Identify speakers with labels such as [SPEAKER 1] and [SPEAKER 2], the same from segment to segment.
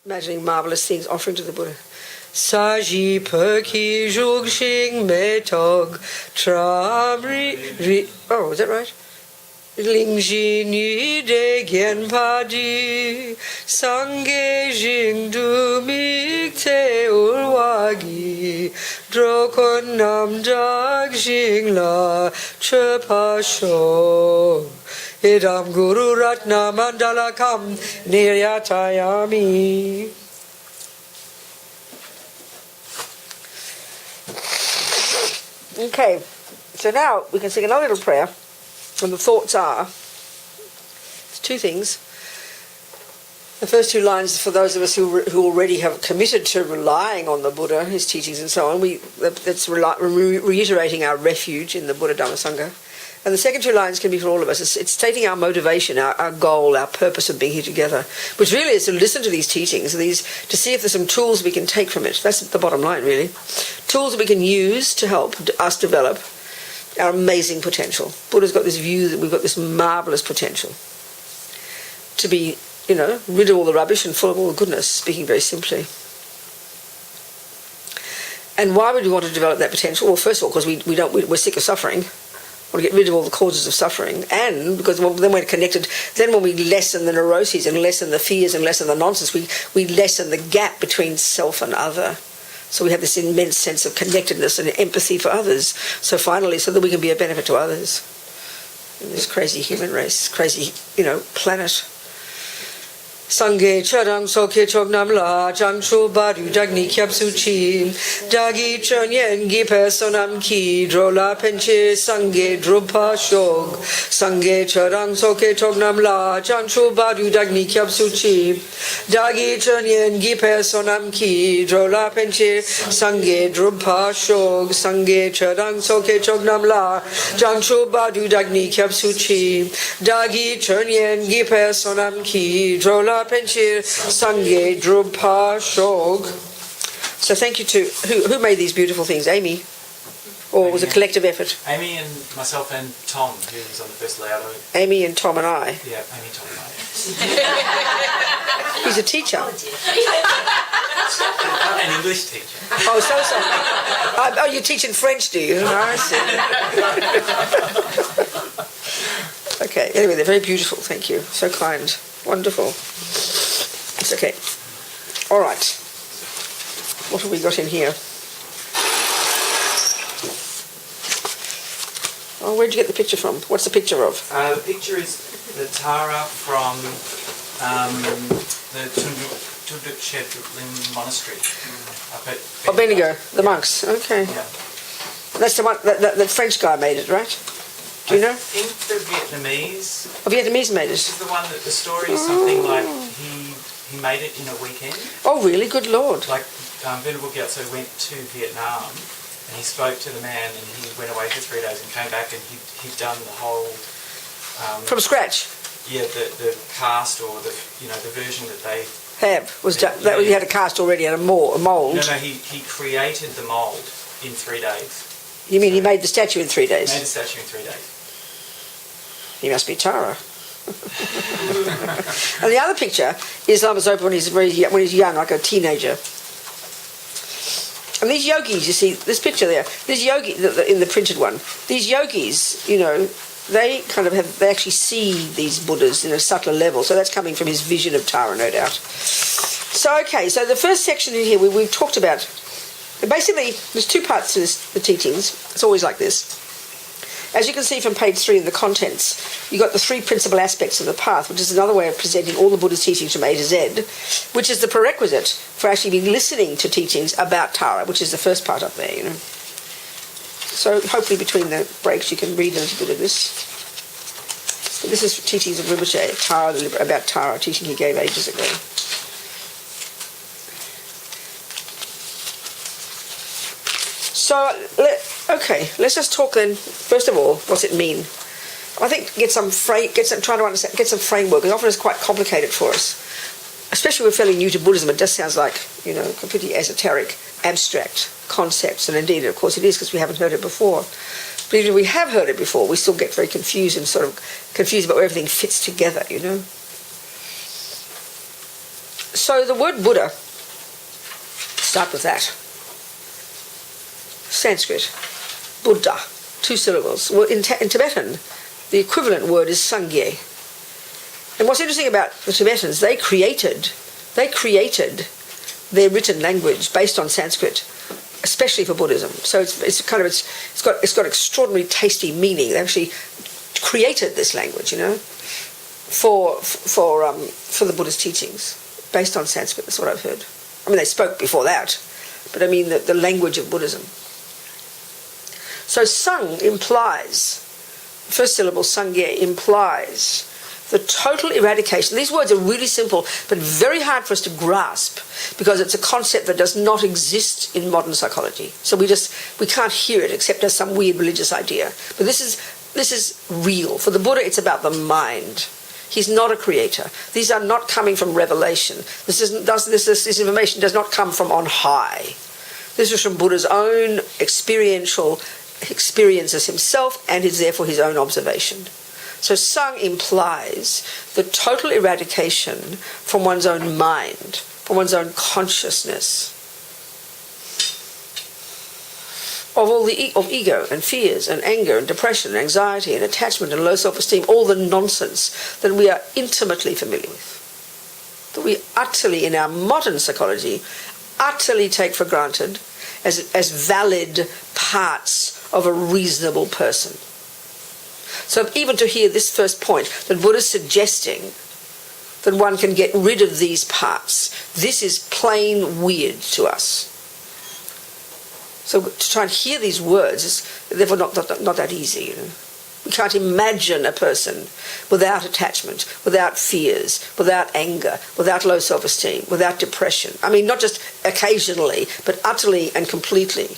[SPEAKER 1] imagining marvelous things, offering to the Buddha. Saji perki jugshing metog tramri. Oh, is that right? Lingji ni de gen padi sangye jing du mik te ulwagi drokon nam dag jing la chepa sho idam guru ratna mandala kam niryatayami. Okay, so now we can sing another little prayer. And the thoughts are, it's two things. The first two lines for those of us who already have committed to relying on the Buddha, his teachings and so on, that's reiterating our refuge in the Buddha Dhamma Sangha. And the second two lines can be for all of us. It's stating our motivation, our goal, our purpose of being here together, which really is to listen to these teachings, to see if there's some tools we can take from it. That's the bottom line, really. Tools that we can use to help us develop our amazing potential. Buddha's got this view that we've got this marvellous potential to be, rid of all the rubbish and full of all the goodness, speaking very simply. And why would we want to develop that potential? Well, first of all, because we're sick of suffering. We want to get rid of all the causes of suffering. And because then we're connected, then when we lessen the neuroses and lessen the fears and lessen the nonsense, we lessen the gap between self and other. So we have this immense sense of connectedness and empathy for others. So finally, so that we can be a benefit to others in this crazy human race, crazy, planet. Sangye charang soke chok nam la jang chu baru dagni kyab suchi dagi chonyen gi personam ki drola penche sangye drupa shog sangye charang soke chok nam la jang chu baru dagni kyab suchi dagi chonyen gi personam ki drola penche sangye drupa shog sangye charang soke chok nam la jang chu baru dagni kyab suchi dagi chonyen gi personam ki drola Penchir Sangye Drupa Shog. So thank you to who made these beautiful things? Amy? Or was it a collective effort?
[SPEAKER 2] Amy and myself and Tom, who was on the first layout.
[SPEAKER 1] Amy and Tom and I?
[SPEAKER 2] Yeah, Amy, Tom and I.
[SPEAKER 1] He's a teacher.
[SPEAKER 2] An English teacher.
[SPEAKER 1] Oh, so. You teach in French, do you? I see. Okay, anyway, they're very beautiful, thank you. So kind. Wonderful. It's okay. All right. What have we got in here? Oh, where'd you get the picture from? What's the picture of?
[SPEAKER 2] The picture is the Tara from the Tunduk Monastery. Up at
[SPEAKER 1] Bendigo, the monks. Okay.
[SPEAKER 2] Yeah.
[SPEAKER 1] That's the one, the French guy made it, right? Do you know?
[SPEAKER 2] I think the Vietnamese.
[SPEAKER 1] Oh, Vietnamese made it.
[SPEAKER 2] This is the one that the story is something like he made it in a weekend.
[SPEAKER 1] Oh, really? Good Lord.
[SPEAKER 2] Like Venerable Gyatso went to Vietnam and he spoke to the man and he went away for 3 days and came back and he'd done the whole...
[SPEAKER 1] from scratch?
[SPEAKER 2] Yeah, the cast or the version that they...
[SPEAKER 1] He had a cast already and a mould?
[SPEAKER 2] No, he created the mould in 3 days.
[SPEAKER 1] You mean he made the statue in 3 days?
[SPEAKER 2] He made the statue in 3 days.
[SPEAKER 1] He must be Tara. And the other picture is Lama Zopa when he's young, like a teenager. And these yogis, you see, this picture there, this yogi in the printed one, these yogis, they they actually see these Buddhas in a subtler level. So that's coming from his vision of Tara, no doubt. So, okay, so the first section in here we've talked about, basically there's two parts to the teachings. It's always like this. As you can see from page 3 in the contents, you've got the 3 principal aspects of the path, which is another way of presenting all the Buddha's teachings from A to Z, which is the prerequisite for actually listening to teachings about Tara, which is the first part up there, So hopefully between the breaks you can read a little bit of this. But this is teachings of Rinpoche, about Tara, teaching he gave ages ago. So, let's just talk then. First of all, what's it mean? I think get some framework, because often it's quite complicated for us. Especially if we're fairly new to Buddhism, it just sounds like, completely esoteric, abstract concepts, and indeed, of course, it is because we haven't heard it before. But even if we have heard it before, we still get very confused and sort of confused about where everything fits together, So the word Buddha, start with that. Sanskrit, Buddha, 2 syllables. Well, in Tibetan, the equivalent word is Sangye. And what's interesting about the Tibetans, they created their written language based on Sanskrit, especially for Buddhism. So it's got extraordinary tasty meaning. They actually created this language, for the Buddhist teachings, based on Sanskrit. That's what I've heard. I mean, they spoke before that, but I mean the language of Buddhism. So sang implies, first syllable sangye implies the total eradication. These words are really simple, but very hard for us to grasp because it's a concept that does not exist in modern psychology. So we can't hear it except as some weird religious idea. But this is real. For the Buddha, it's about the mind. He's not a creator. These are not coming from revelation. This information does not come from on high. This is from Buddha's own experiences himself and therefore his own observation. So sang implies the total eradication from one's own mind, from one's own consciousness, of all of ego and fears and anger and depression and anxiety and attachment and low self-esteem, all the nonsense that we are intimately familiar with, that we utterly, in our modern psychology, utterly take for granted as valid parts of a reasonable person. So even to hear this first point, that Buddha's suggesting that one can get rid of these parts, this is plain weird to us. So to try and hear these words is therefore not that easy. We can't imagine a person without attachment, without fears, without anger, without low self-esteem, without depression. I mean, not just occasionally, but utterly and completely.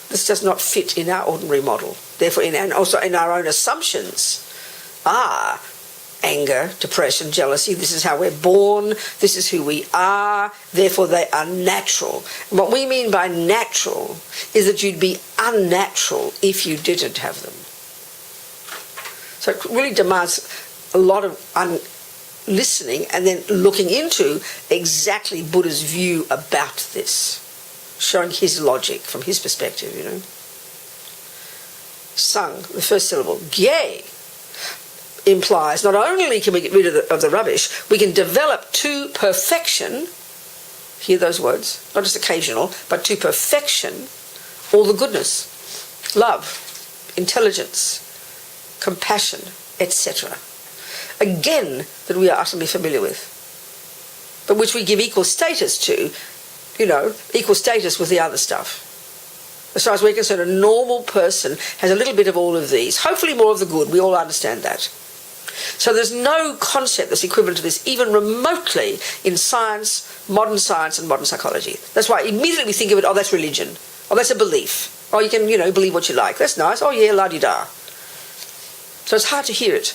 [SPEAKER 1] This does not fit in our ordinary model. Therefore, and also in our own assumptions, anger, depression, jealousy, this is how we're born, this is who we are, therefore they are natural. And what we mean by natural is that you'd be unnatural if you didn't have them. So it really demands a lot of listening and then looking into exactly Buddha's view about this, showing his logic from his perspective, Sang, the first syllable. Gye implies not only can we get rid of the rubbish, we can develop to perfection, hear those words, not just occasional, but to perfection, all the goodness, love, intelligence, compassion, etc. Again, that we are utterly familiar with, but which we give equal status to, equal status with the other stuff. As far as we're concerned, a normal person has a little bit of all of these, hopefully more of the good. We all understand that. So there's no concept that's equivalent to this, even remotely, in science and modern psychology. That's why immediately we think of it, that's religion. That's a belief. You can, believe what you like. That's nice. Yeah, la-di-da. So it's hard to hear it.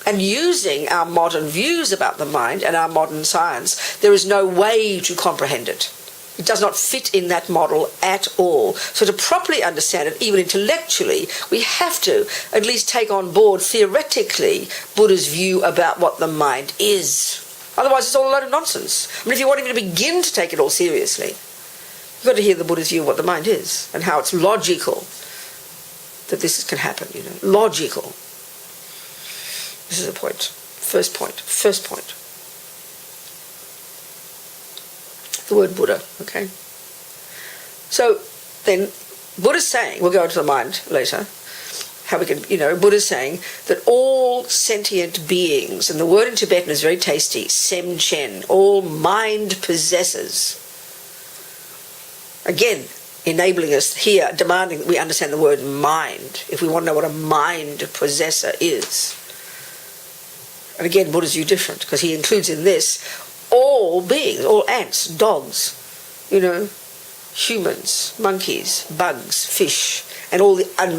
[SPEAKER 1] And using our modern views about the mind and our modern science, there is no way to comprehend it. It does not fit in that model at all. So to properly understand it, even intellectually, we have to at least take on board, theoretically, Buddha's view about what the mind is. Otherwise, it's all a load of nonsense. I mean, if you want even to begin to take it all seriously, you've got to hear the Buddha's view of what the mind is and how it's logical that this can happen, Logical. This is a point. First point. The word Buddha, okay? So then Buddha's saying, we'll go into the mind later, how we can, Buddha's saying that all sentient beings, and the word in Tibetan is very tasty, semchen, all mind possessors. Again, enabling us here, demanding that we understand the word mind, if we want to know what a mind possessor is. And again, Buddha's view different, because he includes in this all beings, all ants, dogs, humans, monkeys, bugs, fish, and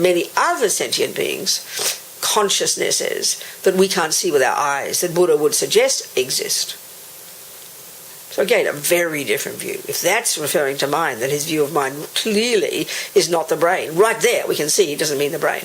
[SPEAKER 1] many other sentient beings, consciousnesses that we can't see with our eyes, that Buddha would suggest exist. So again, a very different view. If that's referring to mind, then his view of mind clearly is not the brain. Right there, we can see it doesn't mean the brain.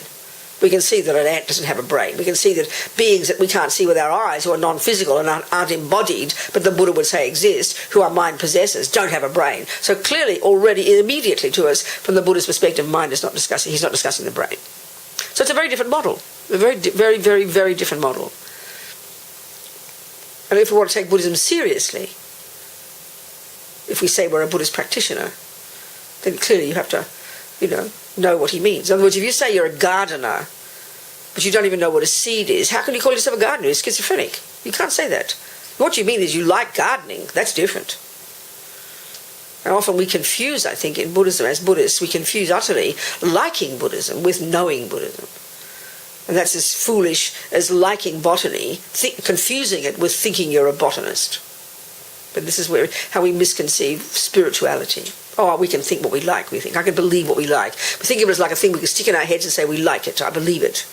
[SPEAKER 1] We can see that an ant doesn't have a brain. We can see that beings that we can't see with our eyes, who are non-physical and aren't embodied, but the Buddha would say exist, who are mind possessors, don't have a brain. So clearly, already, immediately to us, from the Buddha's perspective, mind is not discussing, he's not discussing the brain. So it's a very different model. A very, very, very, very different model. And if we want to take Buddhism seriously, if we say we're a Buddhist practitioner, then clearly you have to, know what he means. In other words, if you say you're a gardener, but you don't even know what a seed is, how can you call yourself a gardener? You're schizophrenic. You can't say that. What you mean is you like gardening. That's different. And often we confuse, I think, in Buddhism, as Buddhists, we confuse utterly liking Buddhism with knowing Buddhism. And that's as foolish as liking botany, confusing it with thinking you're a botanist. But this is how we misconceive spirituality. Oh, we can think what we like, we think. I can believe what we like. We think of it as like a thing we can stick in our heads and say we like it, I believe it.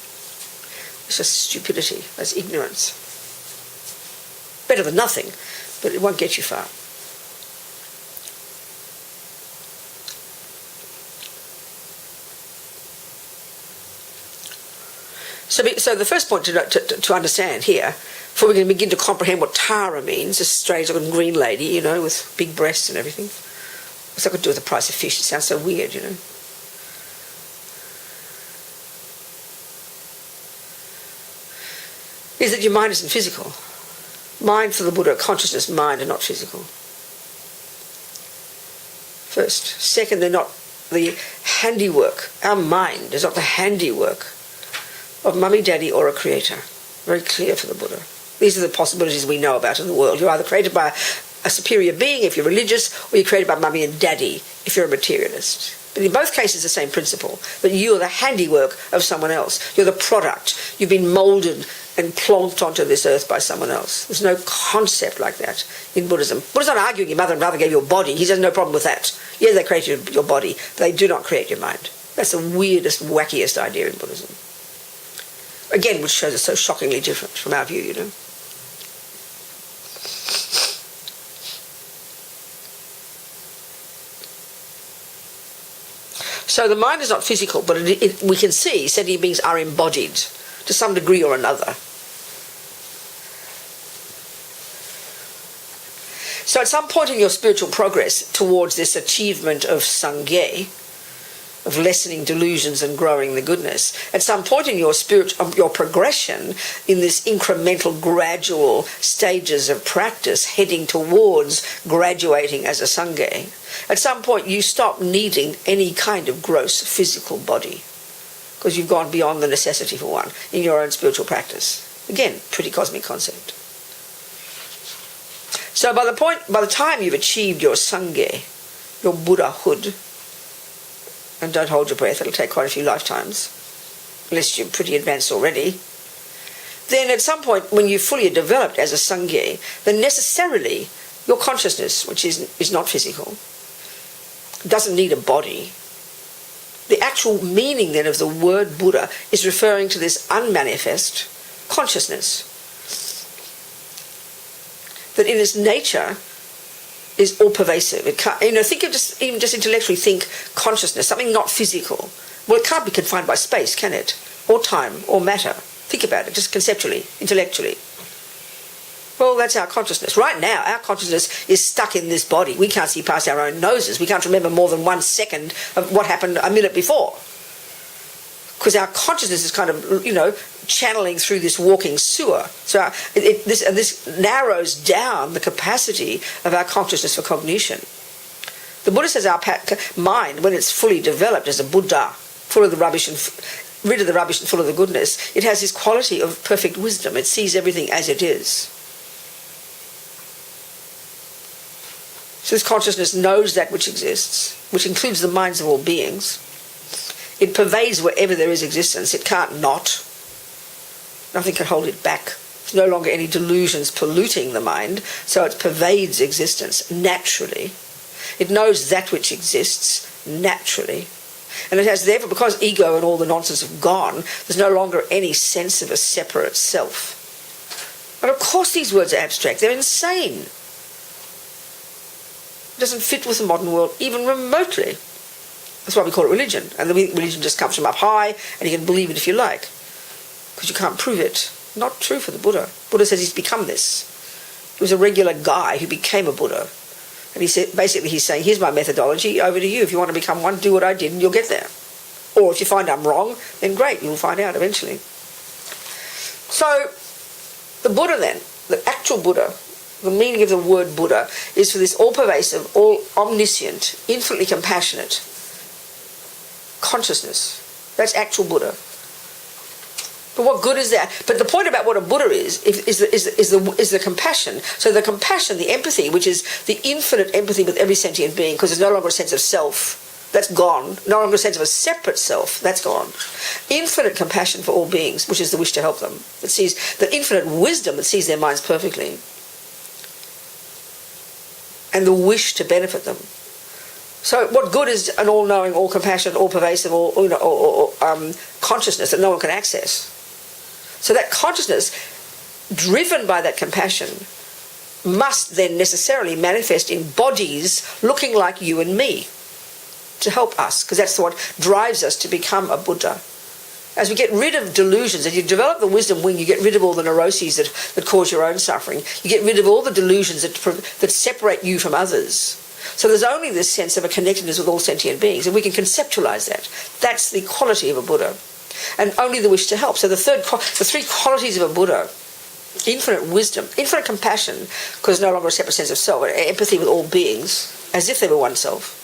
[SPEAKER 1] It's just stupidity. That's ignorance. Better than nothing, but it won't get you far. So the first point to understand here, before we can begin to comprehend what Tara means, this strange looking green lady, with big breasts and everything. What's that got to do with the price of fish? It sounds so weird, Is that your mind isn't physical. Mind for the Buddha, consciousness, mind are not physical. First. Second, they're not the handiwork. Our mind is not the handiwork of mummy, daddy, or a creator. Very clear for the Buddha. These are the possibilities we know about in the world. You're either created by a superior being if you're religious, or you're created by mummy and daddy if you're a materialist. But in both cases, the same principle, that you're the handiwork of someone else. You're the product. You've been moulded and plonked onto this earth by someone else. There's no concept like that in Buddhism. Buddha's not arguing your mother and brother gave you a body. He has no problem with that. Yeah, they created your body. They do not create your mind. That's the weirdest, wackiest idea in Buddhism. Again, which shows it's so shockingly different from our view, So the mind is not physical, but we can see sentient beings are embodied to some degree or another. So at some point in your spiritual progress towards this achievement of Sangye, of lessening delusions and growing the goodness, at some point in your your progression in this incremental, gradual stages of practice heading towards graduating as a Sangye, at some point you stop needing any kind of gross physical body because you've gone beyond the necessity for one in your own spiritual practice. Again, pretty cosmic concept. So by the time you've achieved your Sangye, your Buddhahood, and don't hold your breath, it'll take quite a few lifetimes, unless you're pretty advanced already, then at some point when you're fully developed as a Sangye, then necessarily your consciousness, which is not physical, doesn't need a body. The actual meaning then of the word Buddha is referring to this unmanifest consciousness that in its nature is all pervasive. It can't, think of even just intellectually, think consciousness, something not physical. Well, it can't be confined by space, can it? Or time, or matter. Think about it, just conceptually, intellectually. Well, that's our consciousness. Right now, our consciousness is stuck in this body. We can't see past our own noses. We can't remember more than 1 second of what happened a minute before. Because our consciousness is kind of, channeling through this walking sewer. So this narrows down the capacity of our consciousness for cognition. The Buddha says our mind, when it's fully developed as a Buddha, full of the rubbish and rid of the rubbish and full of the goodness, it has this quality of perfect wisdom. It sees everything as it is. So this consciousness knows that which exists, which includes the minds of all beings. It pervades wherever there is existence. It can't not. Nothing can hold it back. There's no longer any delusions polluting the mind, so it pervades existence naturally. It knows that which exists naturally. And it has therefore, because ego and all the nonsense have gone, there's no longer any sense of a separate self. But of course these words are abstract. They're insane. It doesn't fit with the modern world even remotely. That's why we call it religion. And the religion just comes from up high, and you can believe it if you like, because you can't prove it. Not true for the Buddha. Buddha says he's become this. He was a regular guy who became a Buddha. And he said, basically he's saying, here's my methodology, over to you. If you want to become one, do what I did and you'll get there. Or if you find I'm wrong, then great, you'll find out eventually. So, the Buddha then, the actual Buddha, the meaning of the word Buddha is for this all-pervasive, all-omniscient, infinitely compassionate consciousness. That's actual Buddha. But what good is that? But the point about what a Buddha is the compassion. So the compassion, the empathy, which is the infinite empathy with every sentient being, because there's no longer a sense of self, that's gone. No longer a sense of a separate self, that's gone. Infinite compassion for all beings, which is the wish to help them. It sees the infinite wisdom that sees their minds perfectly. And the wish to benefit them. So what good is an all-knowing, all-compassionate, all-pervasive, consciousness that no one can access? So that consciousness, driven by that compassion, must then necessarily manifest in bodies looking like you and me to help us, because that's what drives us to become a Buddha. As we get rid of delusions, as you develop the wisdom wing, you get rid of all the neuroses that cause your own suffering. You get rid of all the delusions that separate you from others. So there's only this sense of a connectedness with all sentient beings, and we can conceptualize that. That's the quality of a Buddha. And only the wish to help. So the three qualities of a Buddha: infinite wisdom, infinite compassion, because there's no longer a separate sense of self, empathy with all beings, as if they were oneself.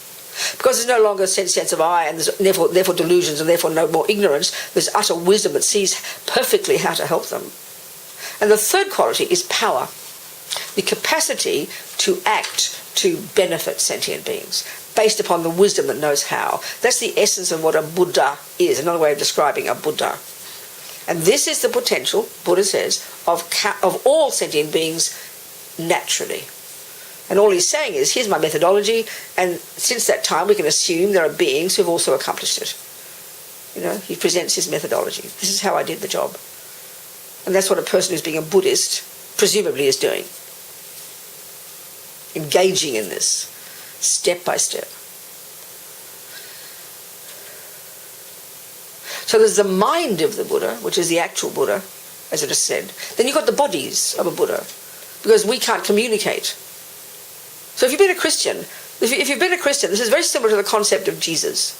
[SPEAKER 1] Because there's no longer a sense of I, and there's therefore delusions, and therefore no more ignorance. There's utter wisdom that sees perfectly how to help them. And the third quality is power, the capacity to act to benefit sentient beings, based upon the wisdom that knows how. That's the essence of what a Buddha is, another way of describing a Buddha. And this is the potential, Buddha says, of all sentient beings naturally. And all he's saying is, here's my methodology, and since that time we can assume there are beings who have also accomplished it. You know, he presents his methodology. This is how I did the job. And that's what a person who's being a Buddhist presumably is doing. Engaging in this, step by step. So there's the mind of the Buddha, which is the actual Buddha, as it is said. Then you've got the bodies of a Buddha, because we can't communicate. So if you've been a Christian, this is very similar to the concept of Jesus.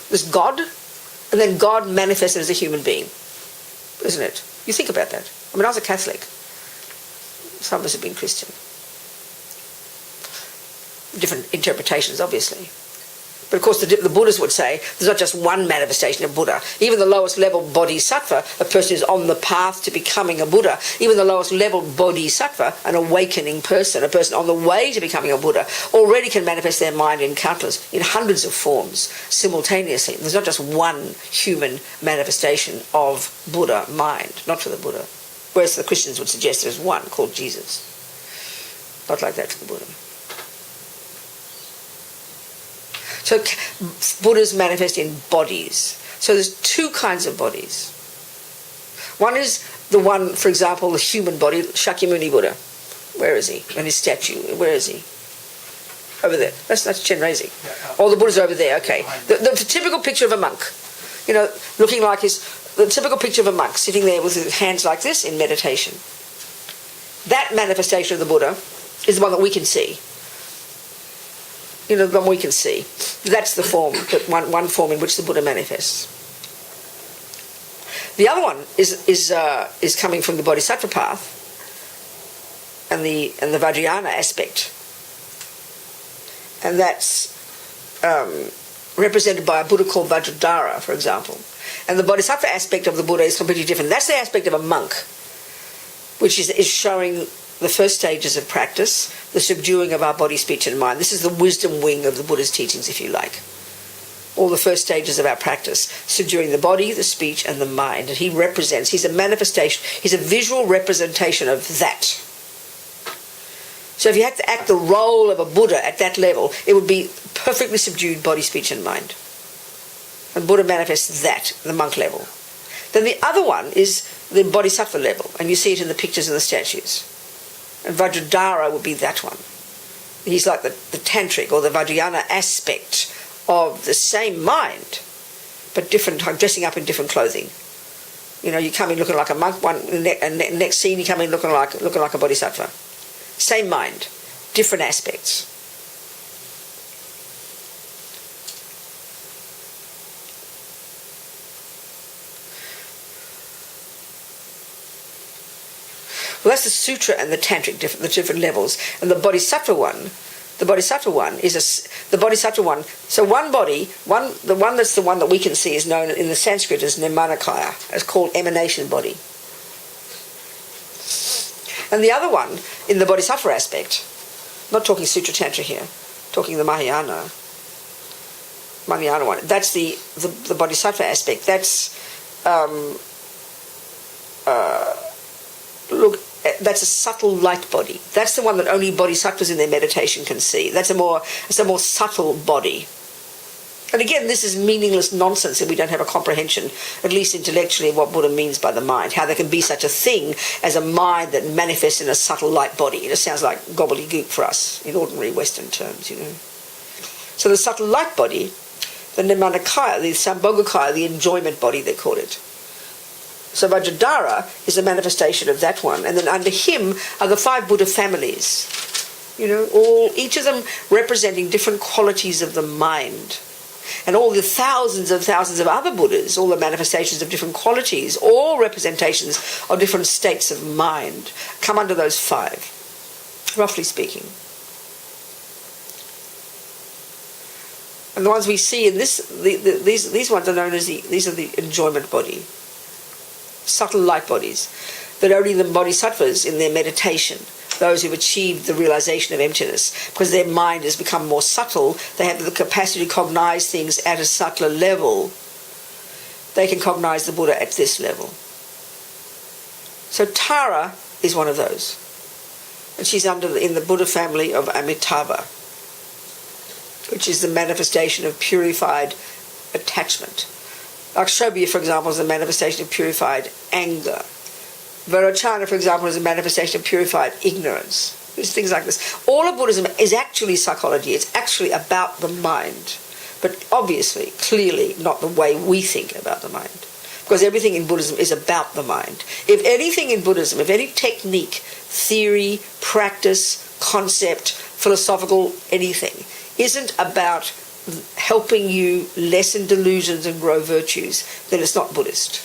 [SPEAKER 1] There's God, and then God manifested as a human being, isn't it? You think about that. I mean, I was a Catholic. Some of us have been Christian. Different interpretations, obviously. But of course the Buddhists would say there's not just one manifestation of Buddha. Even the lowest level bodhisattva, a person who's on the path to becoming a Buddha, even the lowest level bodhisattva, an awakening person, a person on the way to becoming a Buddha, already can manifest their mind in hundreds of forms simultaneously. There's not just one human manifestation of Buddha mind, not for the Buddha. Whereas the Christians would suggest there's one called Jesus. Not like that for the Buddha. So Buddhas manifest in bodies. So there's two kinds of bodies. One is the one, for example, the human body, Shakyamuni Buddha. Where is he? And his statue, where is he? Over there. That's Chenrezig. All the Buddhas are over there, okay. The typical picture of a monk. You know, looking like the typical picture of a monk, sitting there with his hands like this in meditation. That manifestation of the Buddha is the one that we can see. You know, the one we can see. That's the form, one form in which the Buddha manifests. The other one is coming from the Bodhisattva path and the Vajrayana aspect, and that's represented by a Buddha called Vajradhara, for example. And the Bodhisattva aspect of the Buddha is completely different. That's the aspect of a monk, which is showing the first stages of practice, the subduing of our body, speech and mind. This is the wisdom wing of the Buddha's teachings, if you like. All the first stages of our practice, subduing the body, the speech and the mind. And he's a manifestation, he's a visual representation of that. So if you had to act the role of a Buddha at that level, it would be perfectly subdued body, speech and mind. And Buddha manifests that, the monk level. Then the other one is the Bodhisattva level, and you see it in the pictures and the statues. And Vajradhara would be that one. He's like the tantric or the Vajrayana aspect of the same mind, but different, dressing up in different clothing. You know, you come in looking like a monk, and next scene you come in looking like a bodhisattva. Same mind, different aspects. Well, that's the sutra and the tantric, the different levels. And the bodhisattva one is the bodhisattva one. So one body, the one that's the one that we can see is known in the Sanskrit as Nirmanakaya. It's called emanation body. And the other one, in the bodhisattva aspect, not talking sutra tantra here, talking the Mahayana one. That's the bodhisattva aspect. That's that's a subtle light body. That's the one that only bodhisattvas in their meditation can see. It's a more subtle body. And again, this is meaningless nonsense if we don't have a comprehension, at least intellectually, of what Buddha means by the mind, how there can be such a thing as a mind that manifests in a subtle light body. It just sounds like gobbledygook for us in ordinary Western terms, you know. So the subtle light body, the Nirmanakaya, the Sambhogakaya, the enjoyment body, they call it. So Vajradhara is a manifestation of that one. And then under him are the 5 Buddha families. You know, each of them representing different qualities of the mind. And all the thousands of other Buddhas, all the manifestations of different qualities, all representations of different states of mind, come under those 5, roughly speaking. And the ones we see in these ones are known as these are the enjoyment body. Subtle light bodies that only the bodhisattvas in their meditation, those who've achieved the realization of emptiness, because their mind has become more subtle, they have the capacity to cognize things at a subtler level. They can cognize the Buddha at this level. So Tara is one of those, and she's in the Buddha family of Amitabha, which is the manifestation of purified attachment. Akshobhya, for example, is a manifestation of purified anger. Vairocana, for example, is a manifestation of purified ignorance. There's things like this. All of Buddhism is actually psychology. It's actually about the mind. But obviously, clearly, not the way we think about the mind. Because everything in Buddhism is about the mind. If anything in Buddhism, if any technique, theory, practice, concept, philosophical anything, isn't about helping you lessen delusions and grow virtues, then it's not Buddhist.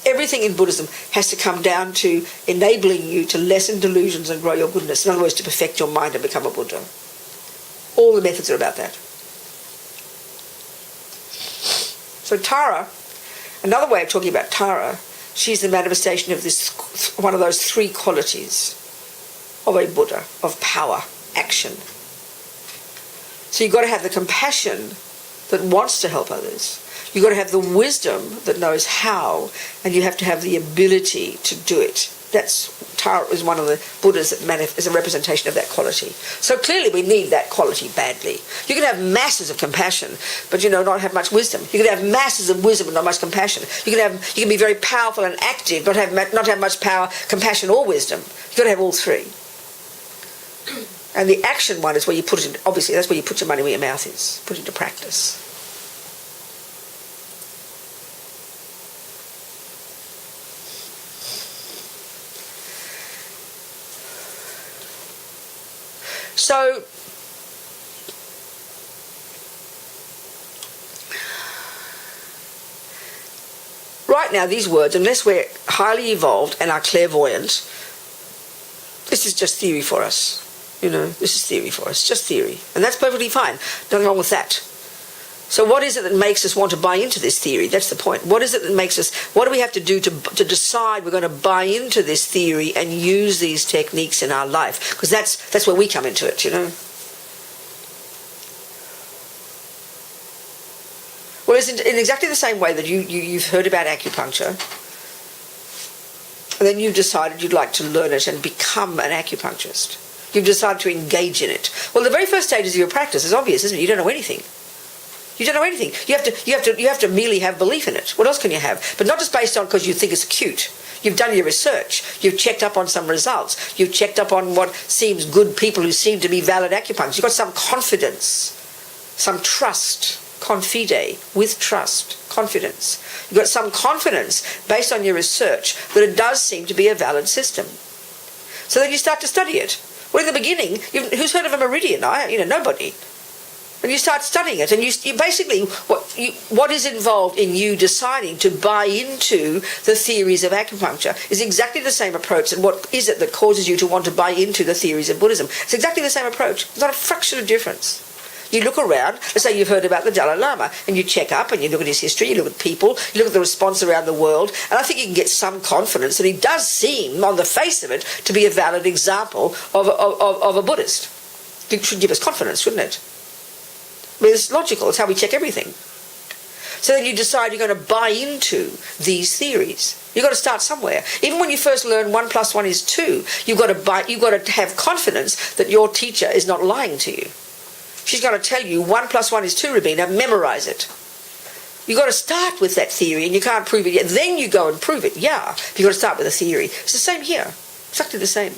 [SPEAKER 1] Everything in Buddhism has to come down to enabling you to lessen delusions and grow your goodness. In other words, to perfect your mind and become a Buddha. All the methods are about that. So Tara, another way of talking about Tara, she's the manifestation of this, one of those 3 qualities of a Buddha, of power, action. So you've got to have the compassion that wants to help others. You've got to have the wisdom that knows how, and you have to have the ability to do it. Tara is one of the Buddhas that is a representation of that quality. So clearly we need that quality badly. You can have masses of compassion, but not have much wisdom. You can have masses of wisdom but not much compassion. You can be very powerful and active, not have much power, compassion, or wisdom. You've got to have all 3. And the action one is where you put it in, obviously that's where you put your money where your mouth is, put it into practice. So, right now these words, unless we're highly evolved and are clairvoyant, this is just theory for us. This is theory for us, just theory. And that's perfectly fine. Nothing wrong with that. So what is it that makes us want to buy into this theory? That's the point. What is it that makes us, what do we have to do to decide we're going to buy into this theory and use these techniques in our life? Because that's where we come into it, Well, it's in exactly the same way that you've heard about acupuncture, and then you've decided you'd like to learn it and become an acupuncturist. You've decided to engage in it. Well, the very first stages of your practice is obvious, isn't it? You don't know anything. You don't know anything. You have to merely have belief in it. What else can you have? But not just based on because you think it's cute. You've done your research. You've checked up on some results. You've checked up on what seems good people who seem to be valid acupuncturists. You've got some confidence some trust, confide, with trust, confidence. You've got some confidence based on your research that it does seem to be a valid system. So then you start to study it. Well, in the beginning, who's heard of a meridian? Nobody. And you start studying it, and you basically, what is involved in you deciding to buy into the theories of acupuncture is exactly the same approach. And what is it that causes you to want to buy into the theories of Buddhism? It's exactly the same approach. There's not a fraction of difference. You look around, let's say you've heard about the Dalai Lama, and you check up and you look at his history, you look at people, you look at the response around the world, and I think you can get some confidence that he does seem, on the face of it, to be a valid example of a Buddhist. It should give us confidence, shouldn't it? I mean, it's logical. It's how we check everything. So then you decide you're going to buy into these theories. You've got to start somewhere. Even when you first learn 1 + 1 is 2, you've got to have confidence that your teacher is not lying to you. She's going to tell you 1 + 1 is 2, Rabina, memorize it. You've got to start with that theory, and you can't prove it yet. Then you go and prove it, yeah. But you've got to start with a theory. It's the same here. Exactly the same.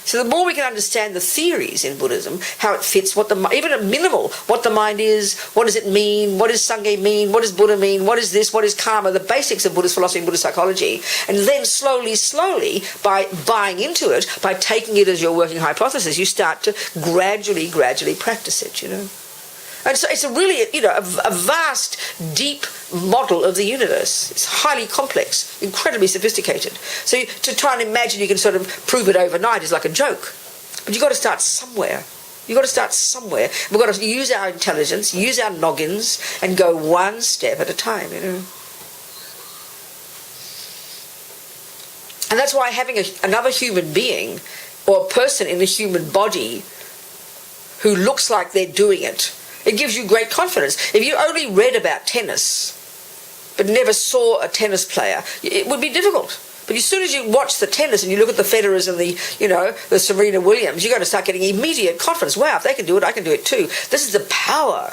[SPEAKER 1] So the more we can understand the theories in Buddhism, how it fits, even a minimal, what the mind is, what does it mean, what does Sangha mean, what does Buddha mean, what is this, what is karma, the basics of Buddhist philosophy and Buddhist psychology, and then slowly, by buying into it, by taking it as your working hypothesis, you start to gradually practice it, And so it's a really, a vast, deep model of the universe. It's highly complex, incredibly sophisticated. So to try and imagine you can sort of prove it overnight is like a joke. But you've got to start somewhere. You've got to start somewhere. We've got to use our intelligence, use our noggins, and go one step at a time, And that's why having another human being or a person in a human body who looks like they're doing it, it gives you great confidence. If you only read about tennis but never saw a tennis player, it would be difficult. But as soon as you watch the tennis and you look at the Federers and the Serena Williams, you're going to start getting immediate confidence. Wow, if they can do it, I can do it too. This is the power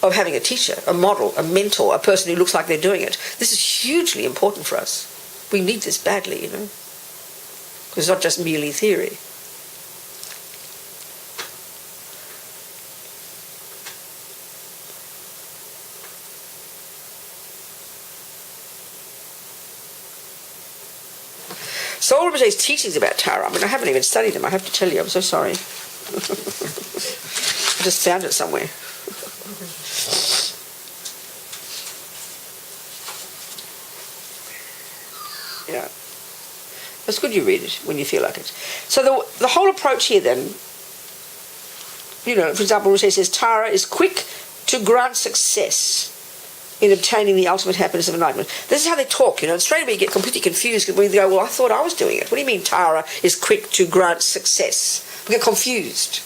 [SPEAKER 1] of having a teacher, a model, a mentor, a person who looks like they're doing it. This is hugely important for us. We need this badly, because it's not just merely theory. So all Rinpoche's teachings about Tara, I haven't even studied them, I have to tell you, I'm so sorry. I just found it somewhere. Yeah. It's good you read it when you feel like it. So the whole approach here then, for example, Rinpoche says, Tara is quick to grant success in obtaining the ultimate happiness of enlightenment. This is how they talk, and straight away you get completely confused because we go, well, I thought I was doing it. What do you mean Tara is quick to grant success? We get confused.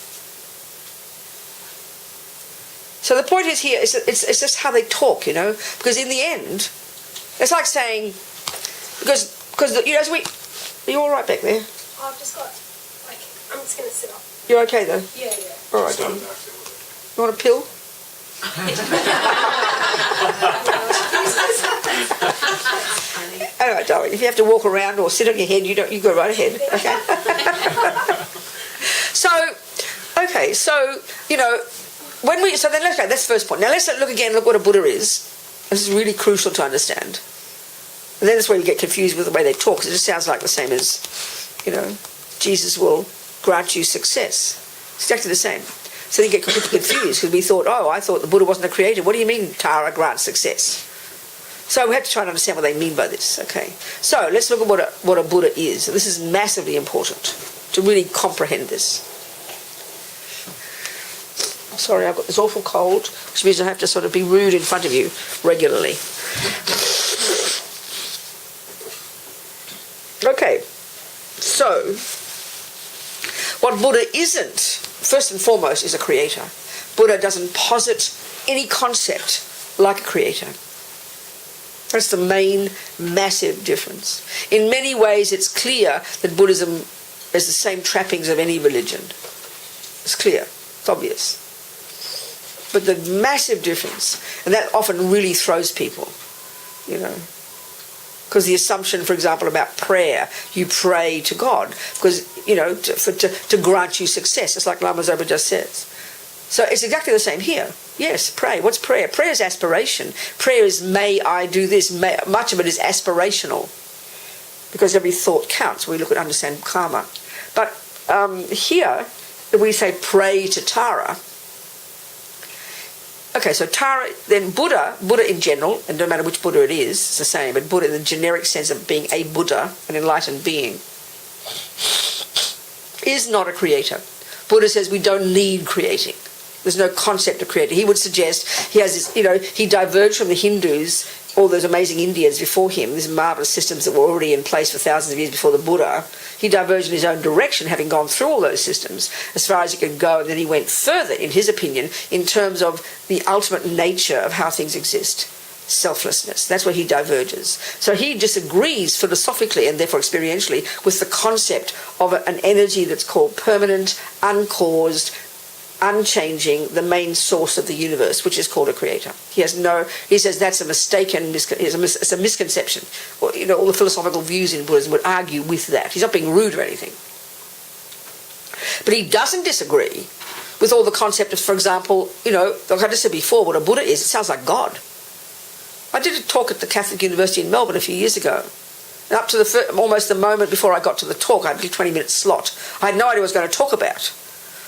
[SPEAKER 1] So the point is here, it's just how they talk, because in the end, it's like saying, because as we, are you all right back there?
[SPEAKER 3] I've just got, I'm just going to sit up.
[SPEAKER 1] You're okay though?
[SPEAKER 3] Yeah.
[SPEAKER 1] All right, darling. You want a pill? All right, darling. If you have to walk around or sit on your head, you go right ahead. Okay. So that's the first point. Now let's look what a Buddha is. This is really crucial to understand. And then that's where you get confused with the way they talk, because it just sounds like the same as, Jesus will grant you success. It's exactly the same. So you get completely confused because we thought, I thought the Buddha wasn't a creator. What do you mean Tara grants success? So we have to try and understand what they mean by this. Okay. So let's look at what a Buddha is. This is massively important to really comprehend this. Sorry, I've got this awful cold, which means I have to sort of be rude in front of you regularly. Okay. So what Buddha isn't, first and foremost, is a creator. Buddha doesn't posit any concept like a creator. That's the main, massive difference. In many ways, it's clear that Buddhism has the same trappings of any religion. It's clear. It's obvious. But the massive difference, and that often really throws people, because the assumption, for example, about prayer, you pray to God because, to grant you success, just like Lama Zopa just says. So it's exactly the same here. Yes, pray. What's prayer? Prayer is aspiration. Prayer is may I do this. Much of it is aspirational, because every thought counts. We look at understand karma. But here, we say pray to Tara. Okay, so Tara, then Buddha in general, and no matter which Buddha it is, it's the same, but Buddha in the generic sense of being a Buddha, an enlightened being, is not a creator. Buddha says we don't need creating. There's no concept of creating. He would suggest, he has this, he diverged from the Hindus, all those amazing Indians before him, these marvelous systems that were already in place for thousands of years before the Buddha. He diverged in his own direction, having gone through all those systems as far as he could go, and then he went further, in his opinion, in terms of the ultimate nature of how things exist. Selflessness. That's where he diverges. So he disagrees philosophically and therefore experientially with the concept of an energy that's called permanent, uncaused, unchanging, the main source of the universe, which is called a creator. He says that's a mistaken, it's a misconception. Or, all the philosophical views in Buddhism would argue with that. He's not being rude or anything. But he doesn't disagree with all the concept of, for example, like I just said before, what a Buddha is, it sounds like God. I did a talk at the Catholic University in Melbourne a few years ago. And up to almost the moment before I got to the talk, I had a 20-minute slot. I had no idea what I was going to talk about.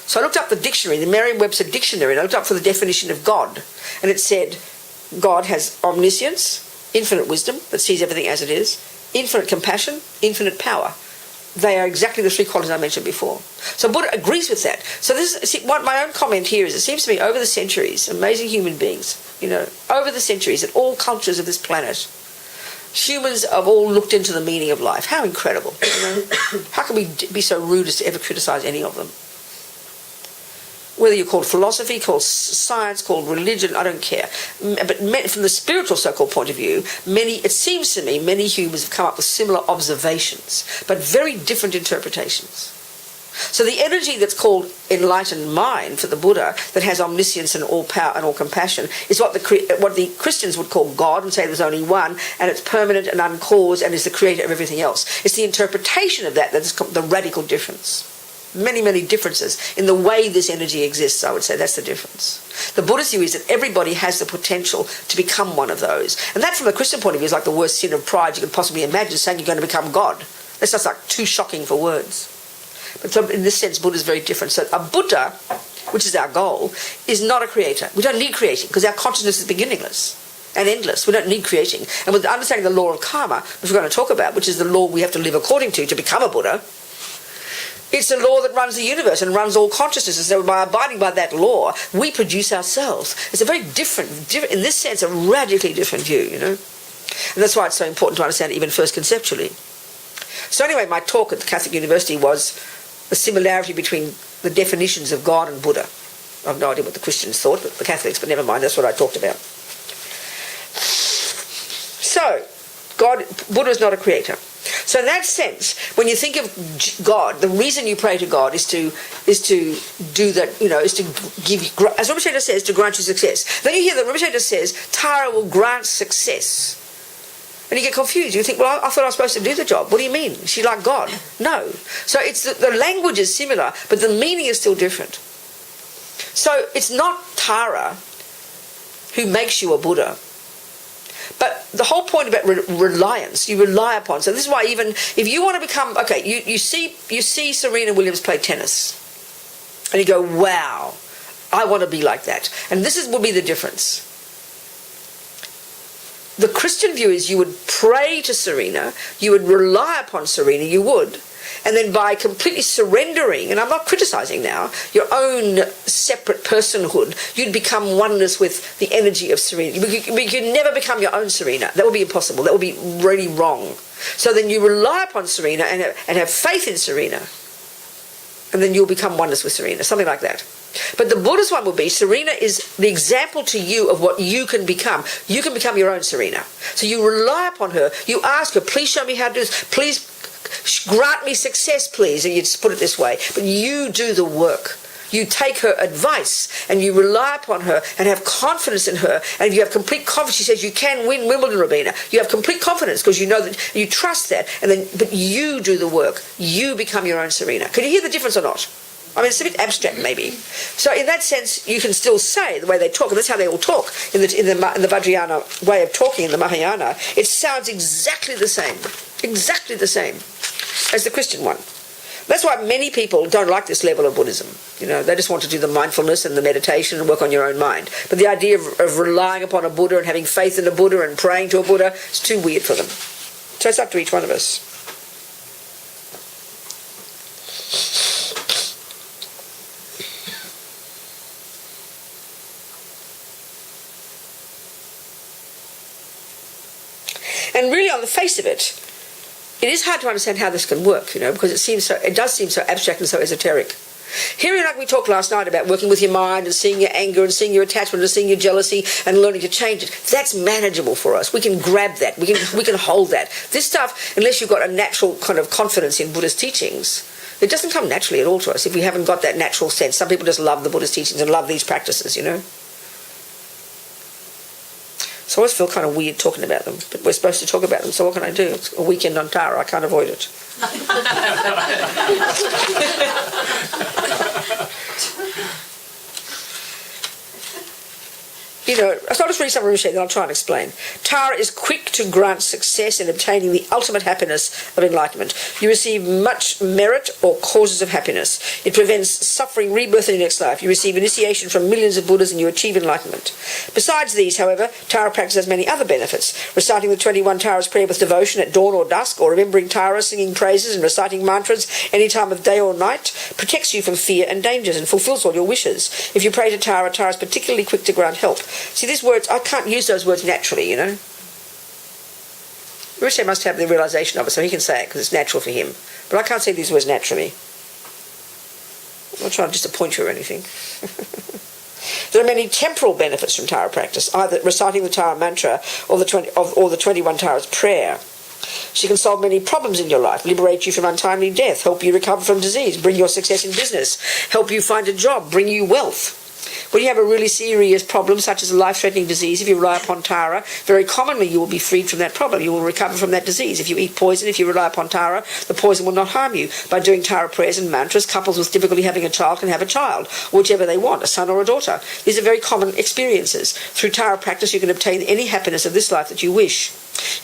[SPEAKER 1] So I looked up the dictionary, the Merriam-Webster dictionary, and I looked up for the definition of God. And it said, God has omniscience, infinite wisdom that sees everything as it is, infinite compassion, infinite power. They are exactly the three qualities I mentioned before. So Buddha agrees with that. So what my own comment here is, it seems to me over the centuries, amazing human beings, over the centuries, in all cultures of this planet, humans have all looked into the meaning of life. How incredible. How can we be so rude as to ever criticize any of them? Whether you're called philosophy, called science, called religion, I don't care. But from the spiritual so-called point of view, it seems to me, many humans have come up with similar observations, but very different interpretations. So the energy that's called enlightened mind for the Buddha, that has omniscience and all power and all compassion, is what the Christians would call God, and say there's only one, and it's permanent and uncaused and is the creator of everything else. It's the interpretation of that is the radical difference. Many, many differences in the way this energy exists, I would say. That's the difference. The Buddhist view is that everybody has the potential to become one of those. And that, from a Christian point of view, is like the worst sin of pride you could possibly imagine, saying you're going to become God. That's just like too shocking for words. But so in this sense, Buddha is very different. So a Buddha, which is our goal, is not a creator. We don't need creating, because our consciousness is beginningless and endless. We don't need creating. And with understanding the law of karma, which we're going to talk about, which is the law we have to live according to become a Buddha, it's the law that runs the universe and runs all consciousness. And so by abiding by that law, we produce ourselves. It's a very different, in this sense, a radically different view, And that's why it's so important to understand it even first conceptually. So anyway, my talk at the Catholic University was the similarity between the definitions of God and Buddha. I have no idea what the Christians thought, but the Catholics, but never mind, that's what I talked about. So, Buddha is not a creator. So in that sense, when you think of God, the reason you pray to God is to do that, is to give you, as Rinpoche says, to grant you success. Then you hear that Rinpoche says, Tara will grant success. And you get confused. You think, well, I thought I was supposed to do the job. What do you mean? Is she like God? No. So it's the language is similar, but the meaning is still different. So it's not Tara who makes you a Buddha. But the whole point about reliance, you rely upon. So this is why even if you want to become, you see Serena Williams play tennis, and you go, wow, I want to be like that. And this would be the difference. The Christian view is you would pray to Serena, you would rely upon Serena, you would, and then by completely surrendering, and I'm not criticizing now, your own separate personhood, you'd become oneness with the energy of Serena. You could never become your own Serena. That would be impossible. That would be really wrong. So then you rely upon Serena and have faith in Serena, and then you'll become oneness with Serena, something like that. But the Buddhist one would be, Serena is the example to you of what you can become. You can become your own Serena. So you rely upon her. You ask her, please show me how to do this. Please grant me success, please. And you just put it this way. But you do the work. You take her advice and you rely upon her and have confidence in her. And if you have complete confidence, she says you can win Wimbledon, Robina. You have complete confidence because you know that you trust that. But you do the work. You become your own Serena. Can you hear the difference or not? I mean, it's a bit abstract, maybe. So in that sense, you can still say the way they talk, and that's how they all talk in the Vajrayana way of talking in the Mahayana. It sounds exactly the same as the Christian one. That's why many people don't like this level of Buddhism. You know, they just want to do the mindfulness and the meditation and work on your own mind. But the idea of relying upon a Buddha and having faith in a Buddha and praying to a Buddha is too weird for them. So it's up to each one of us. And really, on the face of it, it is hard to understand how this can work, you know, because it does seem so abstract and so esoteric. Hearing like we talked last night about working with your mind and seeing your anger and seeing your attachment and seeing your jealousy and learning to change it, that's manageable for us. We can grab that. We can hold that. This stuff, unless you've got a natural kind of confidence in Buddha's teachings, it doesn't come naturally at all to us if we haven't got that natural sense. Some people just love the Buddha's teachings and love these practices, you know. So I always feel kind of weird talking about them, but we're supposed to talk about them, so what can I do? It's a weekend on Tara, I can't avoid it. You know, so I'll just read some Rinpoche, then I'll try and explain. Tara is quick to grant success in obtaining the ultimate happiness of enlightenment. You receive much merit or causes of happiness. It prevents suffering, rebirth in the next life. You receive initiation from millions of Buddhas and you achieve enlightenment. Besides these, however, Tara practice has many other benefits. Reciting the 21 Taras prayer with devotion at dawn or dusk, or remembering Tara, singing praises and reciting mantras any time of day or night, protects you from fear and dangers and fulfills all your wishes. If you pray to Tara, Tara is particularly quick to grant help. See, these words, I can't use those words naturally, you know. Rinpoche must have the realization of it, so he can say it because it's natural for him. But I can't say these words naturally. I'm not trying to disappoint you or anything. There are many temporal benefits from Tara practice, either reciting the Tara mantra or the 21 Taras prayer. She can solve many problems in your life, liberate you from untimely death, help you recover from disease, bring your success in business, help you find a job, bring you wealth. When you have a really serious problem, such as a life-threatening disease, if you rely upon Tara, very commonly you will be freed from that problem. You will recover from that disease. If you eat poison, if you rely upon Tara, the poison will not harm you. By doing Tara prayers and mantras, couples with difficulty having a child can have a child, whichever they want, a son or a daughter. These are very common experiences. Through Tara practice, you can obtain any happiness of this life that you wish.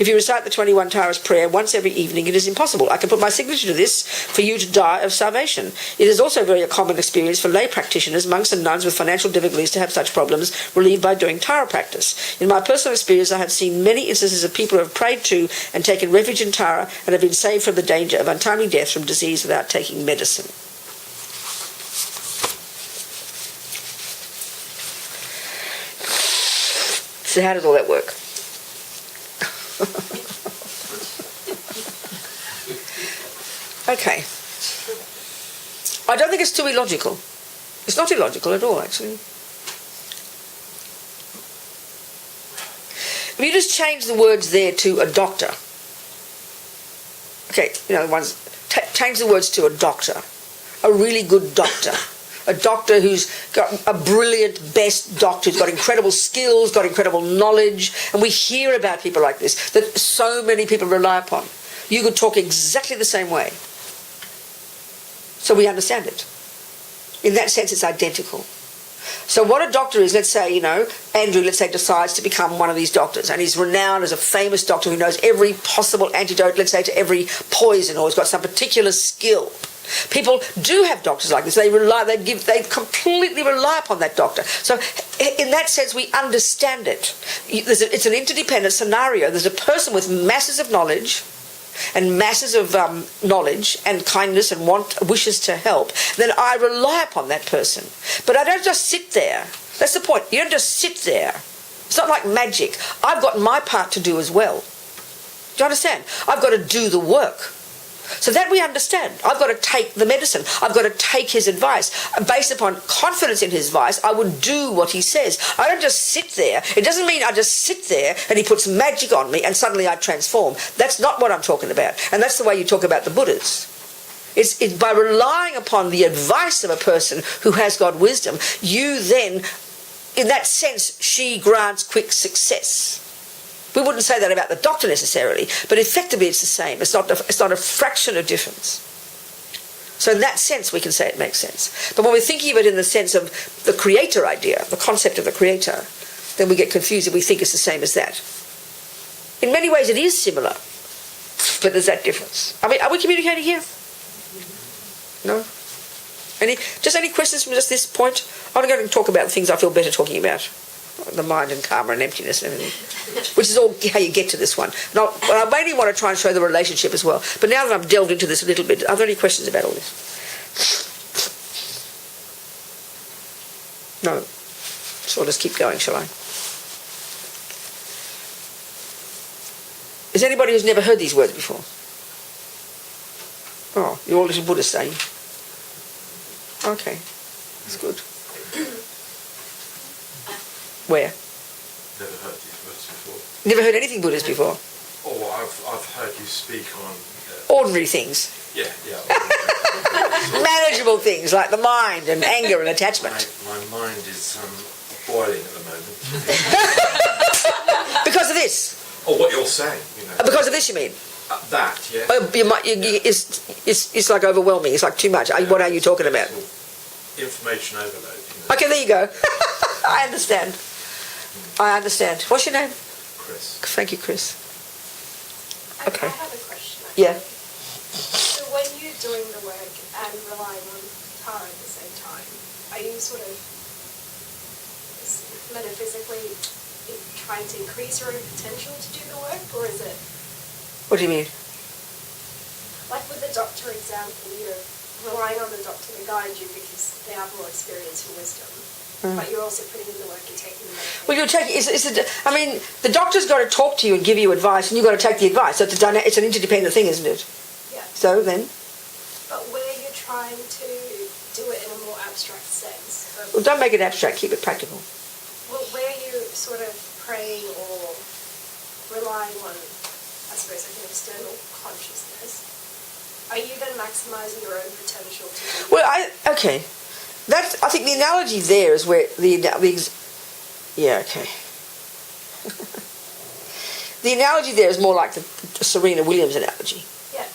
[SPEAKER 1] If you recite the 21 Taras prayer once every evening, it is impossible. I can put my signature to this for you to die of starvation. It is also very a common experience for lay practitioners, monks and nuns with financial difficulties to have such problems relieved by doing Tara practice. In my personal experience, I have seen many instances of people who have prayed to and taken refuge in Tara and have been saved from the danger of untimely death from disease without taking medicine. So how does all that work? Okay. I don't think it's too illogical. It's not illogical at all, actually. If you just change the words there to a doctor. Okay, you know, change the words to a doctor. A really good doctor. A doctor who's got a brilliant, best doctor, who's got incredible skills, got incredible knowledge. And we hear about people like this, that so many people rely upon. You could talk exactly the same way. So we understand it. In that sense, it's identical. So what a doctor is, let's say, you know, Andrew, let's say, decides to become one of these doctors, and he's renowned as a famous doctor who knows every possible antidote, let's say, to every poison, or has got some particular skill. People do have doctors like this. They completely rely upon that doctor. So in that sense, we understand it. It's an interdependent scenario. There's a person with masses of knowledge and masses of knowledge and kindness and wishes to help, then I rely upon that person. But I don't just sit there. That's the point. You don't just sit there. It's not like magic. I've got my part to do as well. Do you understand? I've got to do the work. So that we understand. I've got to take the medicine. I've got to take his advice. Based upon confidence in his advice, I would do what he says. I don't just sit there. It doesn't mean I just sit there and he puts magic on me and suddenly I transform. That's not what I'm talking about. And that's the way you talk about the Buddhas. It's by relying upon the advice of a person who has got wisdom, you then, in that sense, she grants quick success. We wouldn't say that about the doctor necessarily, but effectively it's the same. It's not a fraction of difference. So in that sense, we can say it makes sense. But when we're thinking of it in the sense of the creator idea, the concept of the creator, then we get confused and we think it's the same as that. In many ways, it is similar, but there's that difference. I mean, are we communicating here? No? Any questions from just this point? I'm going to talk about the things I feel better talking about. The mind and karma and emptiness and everything. Which is all how you get to this one. But I mainly want to try and show the relationship as well. But now that I've delved into this a little bit, are there any questions about all this? No. So I'll just keep going, shall I? Is anybody who's never heard these words before? Oh, you're all little Buddhists, are you? Okay, that's good. Where?
[SPEAKER 4] Never heard these words before.
[SPEAKER 1] Never heard anything Buddhist before?
[SPEAKER 4] Oh, I've heard you speak on...
[SPEAKER 1] Ordinary things.
[SPEAKER 4] Yeah.
[SPEAKER 1] Manageable things like the mind and anger and attachment.
[SPEAKER 4] My mind is boiling at the moment.
[SPEAKER 1] Because of this?
[SPEAKER 4] Oh, what you're saying,
[SPEAKER 1] Because of this, you mean?
[SPEAKER 4] That, yeah.
[SPEAKER 1] It's like overwhelming. It's like too much. What are you talking about?
[SPEAKER 4] Information overload.
[SPEAKER 1] Okay, there you go. I understand. What's your name?
[SPEAKER 4] Chris.
[SPEAKER 1] Thank you, Chris. Okay.
[SPEAKER 3] I have a question.
[SPEAKER 1] Yeah.
[SPEAKER 3] So when you're doing the work and relying on Tara at the same time, are you sort of metaphysically trying to increase your own potential to do the work, or is it...
[SPEAKER 1] What do you mean?
[SPEAKER 3] Like with the doctor example, you're relying on the doctor to guide you because they have more experience and wisdom. But you're also putting in the work and taking the medication.
[SPEAKER 1] Well, you're taking. The doctor's got to talk to you and give you advice, and you've got to take the advice. So it's an interdependent thing, isn't it?
[SPEAKER 3] Yeah.
[SPEAKER 1] So then?
[SPEAKER 3] But where you're trying to do it in a more abstract sense.
[SPEAKER 1] Well, don't make it abstract. Keep it practical.
[SPEAKER 3] Well, where you're sort of praying or relying on, I suppose, like an external consciousness, are you then maximising your own potential to do
[SPEAKER 1] okay. I think the analogy there is where the analogy there is more like the Serena Williams analogy.
[SPEAKER 3] Yeah.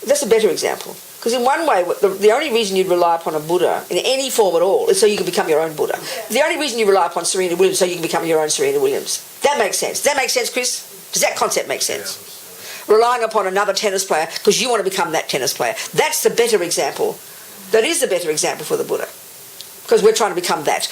[SPEAKER 1] That's a better example. Because in one way, the only reason you'd rely upon a Buddha in any form at all is so you can become your own Buddha.
[SPEAKER 3] Yeah.
[SPEAKER 1] The only reason you rely upon Serena Williams is so you can become your own Serena Williams. That makes sense. Does that make sense, Chris? Does that concept make sense?
[SPEAKER 4] Yeah.
[SPEAKER 1] Relying upon another tennis player because you want to become that tennis player. That's the better example. That is the better example for the Buddha. Because we're trying to become that.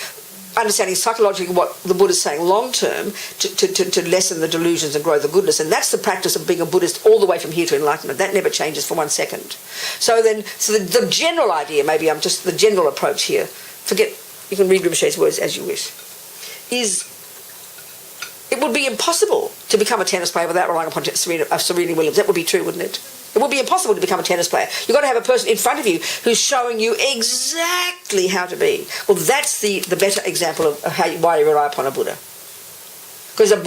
[SPEAKER 1] Understanding psychologically what the Buddha's saying long term to lessen the delusions and grow the goodness. And that's the practice of being a Buddhist all the way from here to enlightenment. That never changes for 1 second. So the general idea, maybe I'm just the general approach here, forget, you can read Rinpoche's words as you wish, is it would be impossible to become a tennis player without relying upon Serena Williams. That would be true, wouldn't it? It would be impossible to become a tennis player. You've got to have a person in front of you who's showing you exactly how to be. Well, that's the better example of why you rely upon a Buddha. Because a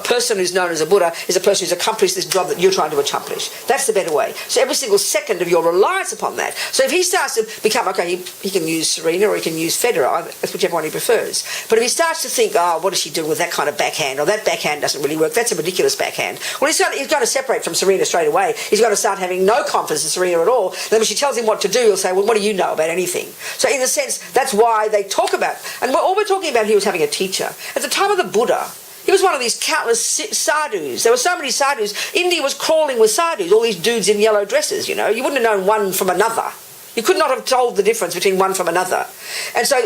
[SPEAKER 1] person who's known as a Buddha is a person who's accomplished this job that you're trying to accomplish. That's the better way. So every single second of your reliance upon that. So if he starts to become, he can use Serena or he can use Federer, that's whichever one he prefers. But if he starts to think, what is she doing with that kind of backhand, or that backhand doesn't really work, that's a ridiculous backhand. Well, he's going to separate from Serena straight away. He's going to start having no confidence in Serena at all. And then when she tells him what to do, he'll say, well, what do you know about anything? So in a sense, that's why they talk about, and all we're talking about here is having a teacher. At the time of the Buddha, he was one of these countless sadhus. There were so many sadhus. India was crawling with sadhus, all these dudes in yellow dresses, You wouldn't have known one from another. You could not have told the difference between one from another. And so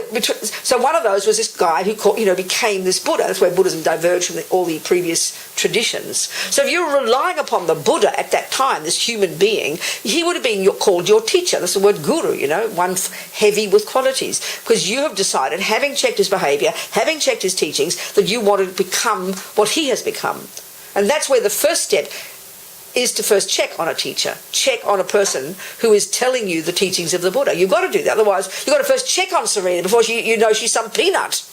[SPEAKER 1] one of those was this guy who became this Buddha. That's where Buddhism diverged from all the previous traditions. So if you're relying upon the Buddha at that time, this human being, he would have been called your teacher. That's the word guru, one heavy with qualities. Because you have decided, having checked his behaviour, having checked his teachings, that you want to become what he has become. And that's where the first step is to first check on a teacher, check on a person who is telling you the teachings of the Buddha. You've got to do that. Otherwise, you've got to first check on Serena before you know she's some peanut.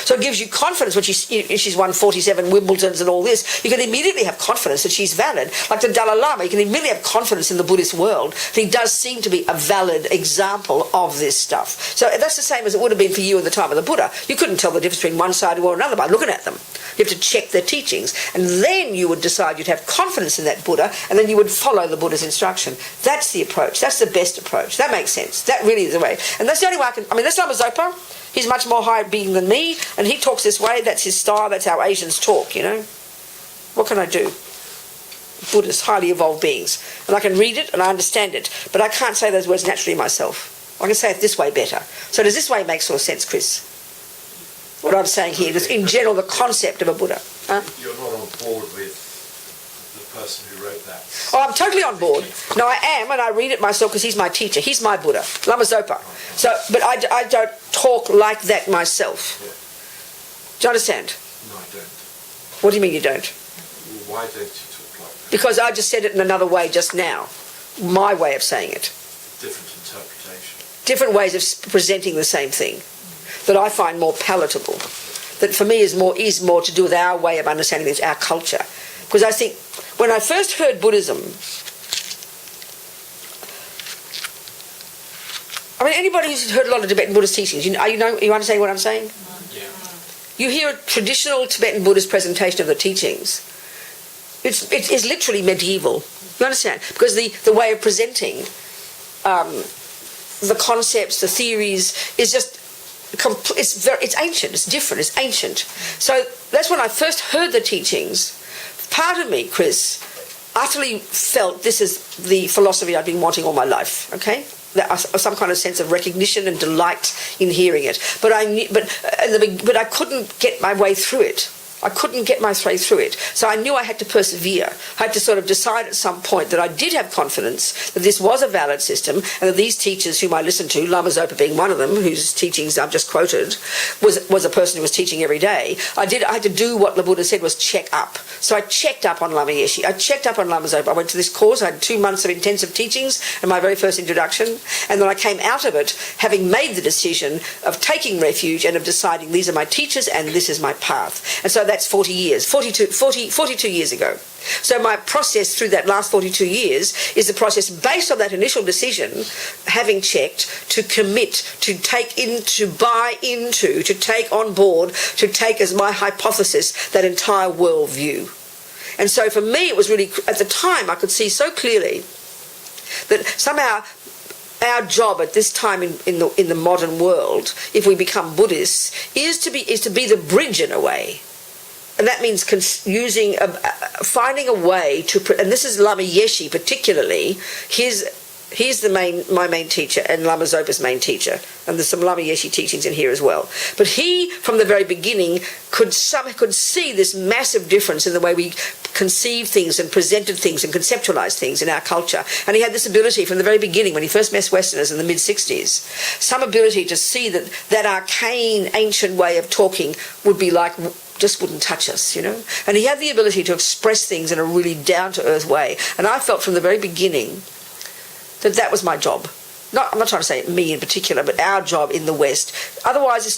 [SPEAKER 1] So it gives you confidence when she's won 47 Wimbledons and all this. You can immediately have confidence that she's valid. Like the Dalai Lama, you can immediately have confidence in the Buddhist world that he does seem to be a valid example of this stuff. So that's the same as it would have been for you in the time of the Buddha. You couldn't tell the difference between one side or another by looking at them. You have to check their teachings, and then you would decide you'd have confidence in that Buddha, and then you would follow the Buddha's instruction. That's the approach. That's the best approach. That makes sense. That really is the way. And that's the only way that's Lama Zopa. He's much more high being than me, and he talks this way. That's his style. That's how Asians talk, What can I do? Buddhists, highly evolved beings. And I can read it and I understand it, but I can't say those words naturally myself. I can say it this way better. So does this way make sort of sense, Chris? What I'm saying here, just in general, the concept of a Buddha. Huh?
[SPEAKER 4] You're not on board with the person who wrote that.
[SPEAKER 1] Oh, I'm totally on board. No, I am, and I read it myself because he's my teacher. He's my Buddha, Lama Zopa. So, but I don't talk like that myself.
[SPEAKER 4] Yeah.
[SPEAKER 1] Do you understand?
[SPEAKER 4] No, I don't.
[SPEAKER 1] What do you mean you don't?
[SPEAKER 4] Well, why don't you talk like that?
[SPEAKER 1] Because I just said it in another way just now. My way of saying it.
[SPEAKER 4] Different interpretation.
[SPEAKER 1] Different ways of presenting the same thing that I find more palatable. That for me is more to do with our way of understanding things, our culture. Because I think when I first heard Buddhism, anybody who's heard a lot of Tibetan Buddhist teachings, you understand what I'm saying?
[SPEAKER 2] Yeah.
[SPEAKER 1] You hear a traditional Tibetan Buddhist presentation of the teachings. It's literally medieval. You understand? Because the way of presenting the concepts, the theories, is just it's ancient. It's different. It's ancient. So that's when I first heard the teachings. Part of me, Chris, utterly felt this is the philosophy I've been wanting all my life. Okay. Some kind of sense of recognition and delight in hearing it, but I couldn't get my way through it. I couldn't get my way through it. So I knew I had to persevere. I had to sort of decide at some point that I did have confidence that this was a valid system, and that these teachers whom I listened to, Lama Zopa being one of them, whose teachings I've just quoted, was a person who was teaching every day. I had to do what the Buddha said was check up. So I checked up on Lama Yeshe. I checked up on Lama Zopa. I went to this course. I had 2 months of intensive teachings and my very first introduction. And then I came out of it having made the decision of taking refuge and of deciding these are my teachers and this is my path. And so that's 42 years ago. So my process through that last 42 years is the process based on that initial decision, having checked, to commit, to take in, to buy into, to take on board, to take as my hypothesis that entire world view. And so for me it was really, at the time I could see so clearly that somehow our job at this time in the modern world, if we become Buddhists, is to be the bridge in a way. And that means finding a way to, and this is Lama Yeshe particularly, he's my main teacher and Lama Zopa's main teacher, and there's some Lama Yeshe teachings in here as well. But he, from the very beginning, could see this massive difference in the way we conceive things and presented things and conceptualized things in our culture. And he had this ability from the very beginning, when he first met Westerners in the mid-60s, some ability to see that arcane, ancient way of talking would be like, just wouldn't touch us, And he had the ability to express things in a really down-to-earth way. And I felt from the very beginning that was my job. I'm not trying to say me in particular, but our job in the West. Otherwise, it's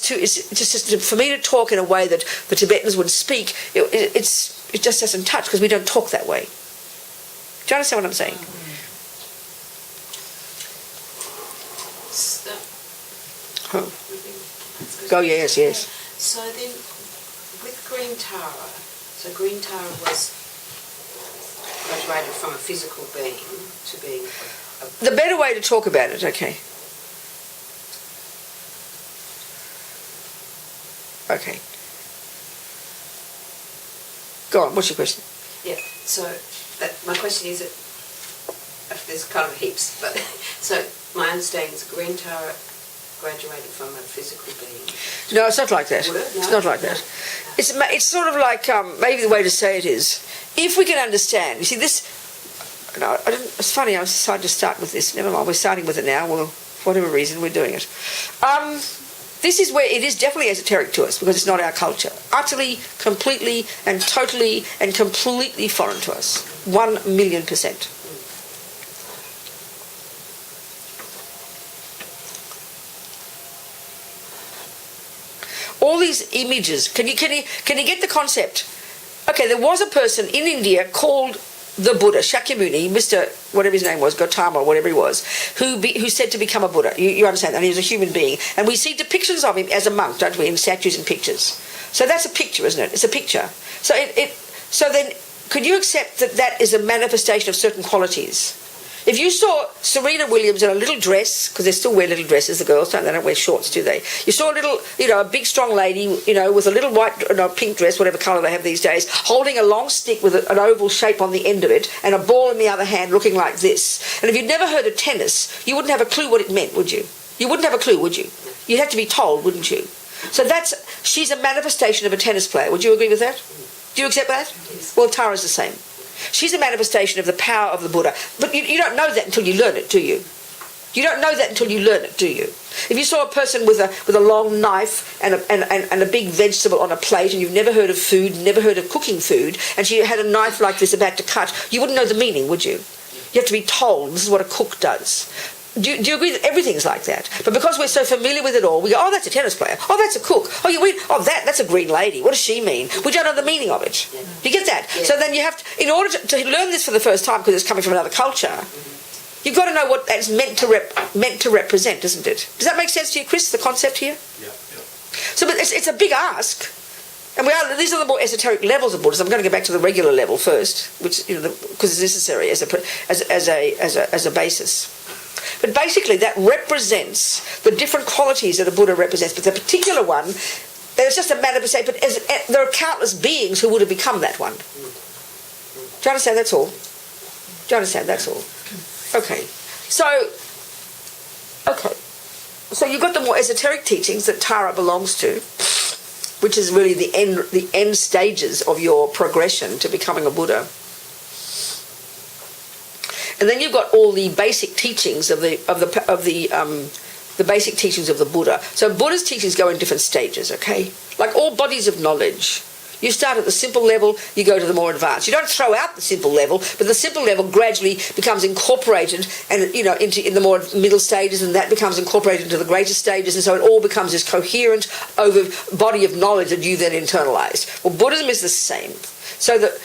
[SPEAKER 1] just for me to talk in a way that the Tibetans would speak. It just doesn't touch because we don't talk that way. Do you understand what I'm saying? Go, yes.
[SPEAKER 5] So then, with Green Tara, Green Tara was graduated from a physical being to being
[SPEAKER 1] the better way to talk about it, okay. Okay. Go on, what's your question?
[SPEAKER 5] Yeah, so my question is, there's kind of heaps, but so my understanding is Green Tara graduated from a physical being. No,
[SPEAKER 1] it's not like that.
[SPEAKER 5] No?
[SPEAKER 1] It's not like that. It's sort of like, maybe the way to say it is, if we can understand, you see this, it's funny, I decided to start with this. Never mind, we're starting with it now. Well, for whatever reason, we're doing it. This is where it is definitely esoteric to us because it's not our culture. Utterly, completely, and totally, and completely foreign to us. 1,000,000%. All these images, can you get the concept? Okay, there was a person in India called the Buddha, Shakyamuni, Mr. whatever his name was, Gautama, whatever he was, who said to become a Buddha. You understand? And he was a human being. And we see depictions of him as a monk, don't we, in statues and pictures. So that's a picture, isn't it? It's a picture. So then, could you accept that that is a manifestation of certain qualities? If you saw Serena Williams in a little dress, because they still wear little dresses, the girls don't, they don't wear shorts, do they? You saw a little, a big strong lady, with a little white, pink dress, whatever colour they have these days, holding a long stick with an oval shape on the end of it, and a ball in the other hand looking like this. And if you'd never heard of tennis, you wouldn't have a clue what it meant, would you? You wouldn't have a clue, would you? You'd have to be told, wouldn't you? So she's a manifestation of a tennis player. Would you agree with that? Do you accept that?
[SPEAKER 5] Yes.
[SPEAKER 1] Well, Tara's the same. She's a manifestation of the power of the Buddha. But you don't know that until you learn it, do you? You don't know that until you learn it, do you? If you saw a person with a long knife and a big vegetable on a plate, and you've never heard of food, never heard of cooking food, and she had a knife like this about to cut, you wouldn't know the meaning, would you? You have to be told this is what a cook does. Do you agree that everything's like that? But because we're so familiar with it all, we go, oh, that's a tennis player. Oh, that's a cook. Oh, that's a green lady. What does she mean? We don't know the meaning of it. Yeah. Do you get that? Yeah. So then you have to, in order to learn this for the first time, because it's coming from another culture, you've got to know what that's meant to represent, isn't it? Does that make sense to you, Chris, the concept here?
[SPEAKER 4] Yeah.
[SPEAKER 1] So but it's a big ask. And these are the more esoteric levels of Buddhism. I'm going to go back to the regular level first, which, because it's necessary as a basis. But basically that represents the different qualities that a Buddha represents. But the particular one, there's just a manifestation, but there are countless beings who would have become that one. Do you understand? That's all. Do you understand? That's all. Okay. So you've got the more esoteric teachings that Tara belongs to, which is really the end stages of your progression to becoming a Buddha. And then you've got all the basic teachings of the basic teachings of the Buddha. So Buddha's teachings go in different stages, okay? Like all bodies of knowledge. You start at the simple level, you go to the more advanced. You don't throw out the simple level, but the simple level gradually becomes incorporated and in the more middle stages, and that becomes incorporated into the greater stages, and so it all becomes this coherent over body of knowledge that you then internalize. Well, Buddhism is the same. So that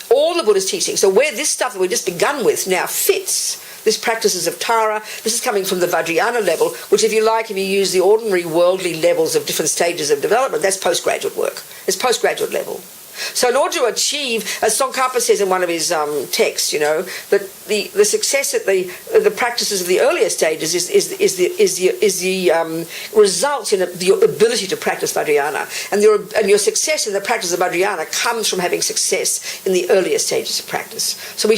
[SPEAKER 1] all the Buddha's teachings, so where this stuff that we've just begun with now fits, this practices of Tara, this is coming from the Vajrayana level, which if you use the ordinary worldly levels of different stages of development, that's postgraduate work. It's postgraduate level. So in order to achieve, as Tsongkhapa says in one of his texts, that the success at the practices of the earlier stages is the results in the ability to practice Vajrayana, and your success in the practice of Vajrayana comes from having success in the earlier stages of practice. So we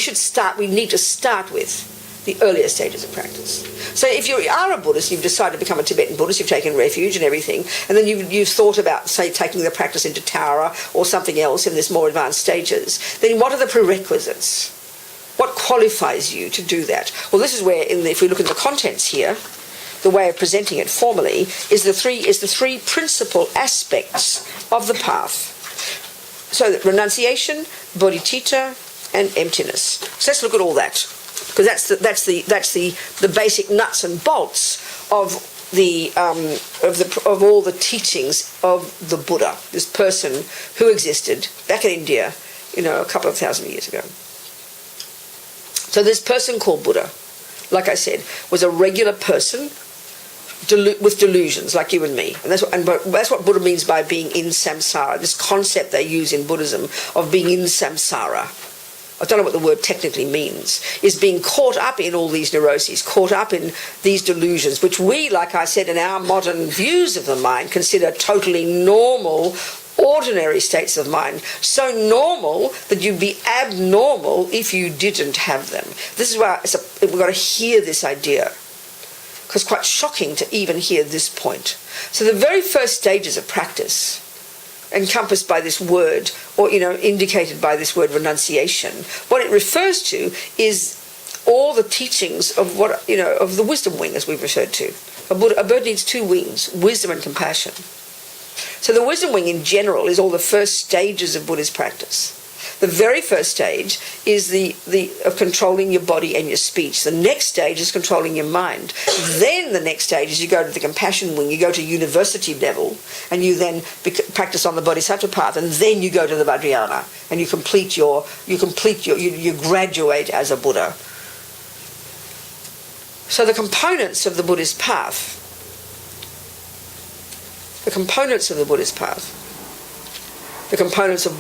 [SPEAKER 1] need to start with the earlier stages of practice. So if you are a Buddhist, you've decided to become a Tibetan Buddhist, you've taken refuge and everything, and then you've thought about, say, taking the practice into Tara or something else in this more advanced stages, then what are the prerequisites? What qualifies you to do that? Well, this is where, if we look at the contents here, the way of presenting it formally is the three principal aspects of the path. So renunciation, bodhicitta, and emptiness. So let's look at all that, because that's the basic nuts and bolts of all the teachings of the Buddha, this person who existed back in India, a couple of thousand years ago. So this person called Buddha, like I said, was a regular person with delusions like you and me, and that's what Buddha means by being in samsara. This concept they use in Buddhism of being in samsara, I don't know what the word technically means, is being caught up in all these neuroses, caught up in these delusions, which we, like I said, in our modern views of the mind, consider totally normal, ordinary states of mind. So normal that you'd be abnormal if you didn't have them. This is why we've got to hear this idea, because it's quite shocking to even hear this point. So the very first stages of practice, encompassed by this word, or indicated by this word renunciation, what it refers to is all the teachings of of the wisdom wing, as we've referred to. A bird needs two wings, wisdom and compassion. So the wisdom wing in general is all the first stages of Buddhist practice. The very first stage is the of controlling your body and your speech. The next stage is controlling your mind. Then the next stage is you go to the compassion wing, you go to university level, and you then practice on the bodhisattva path, and then you go to the Vajrayana, and you graduate as a Buddha. So the components of the Buddhist path, the components of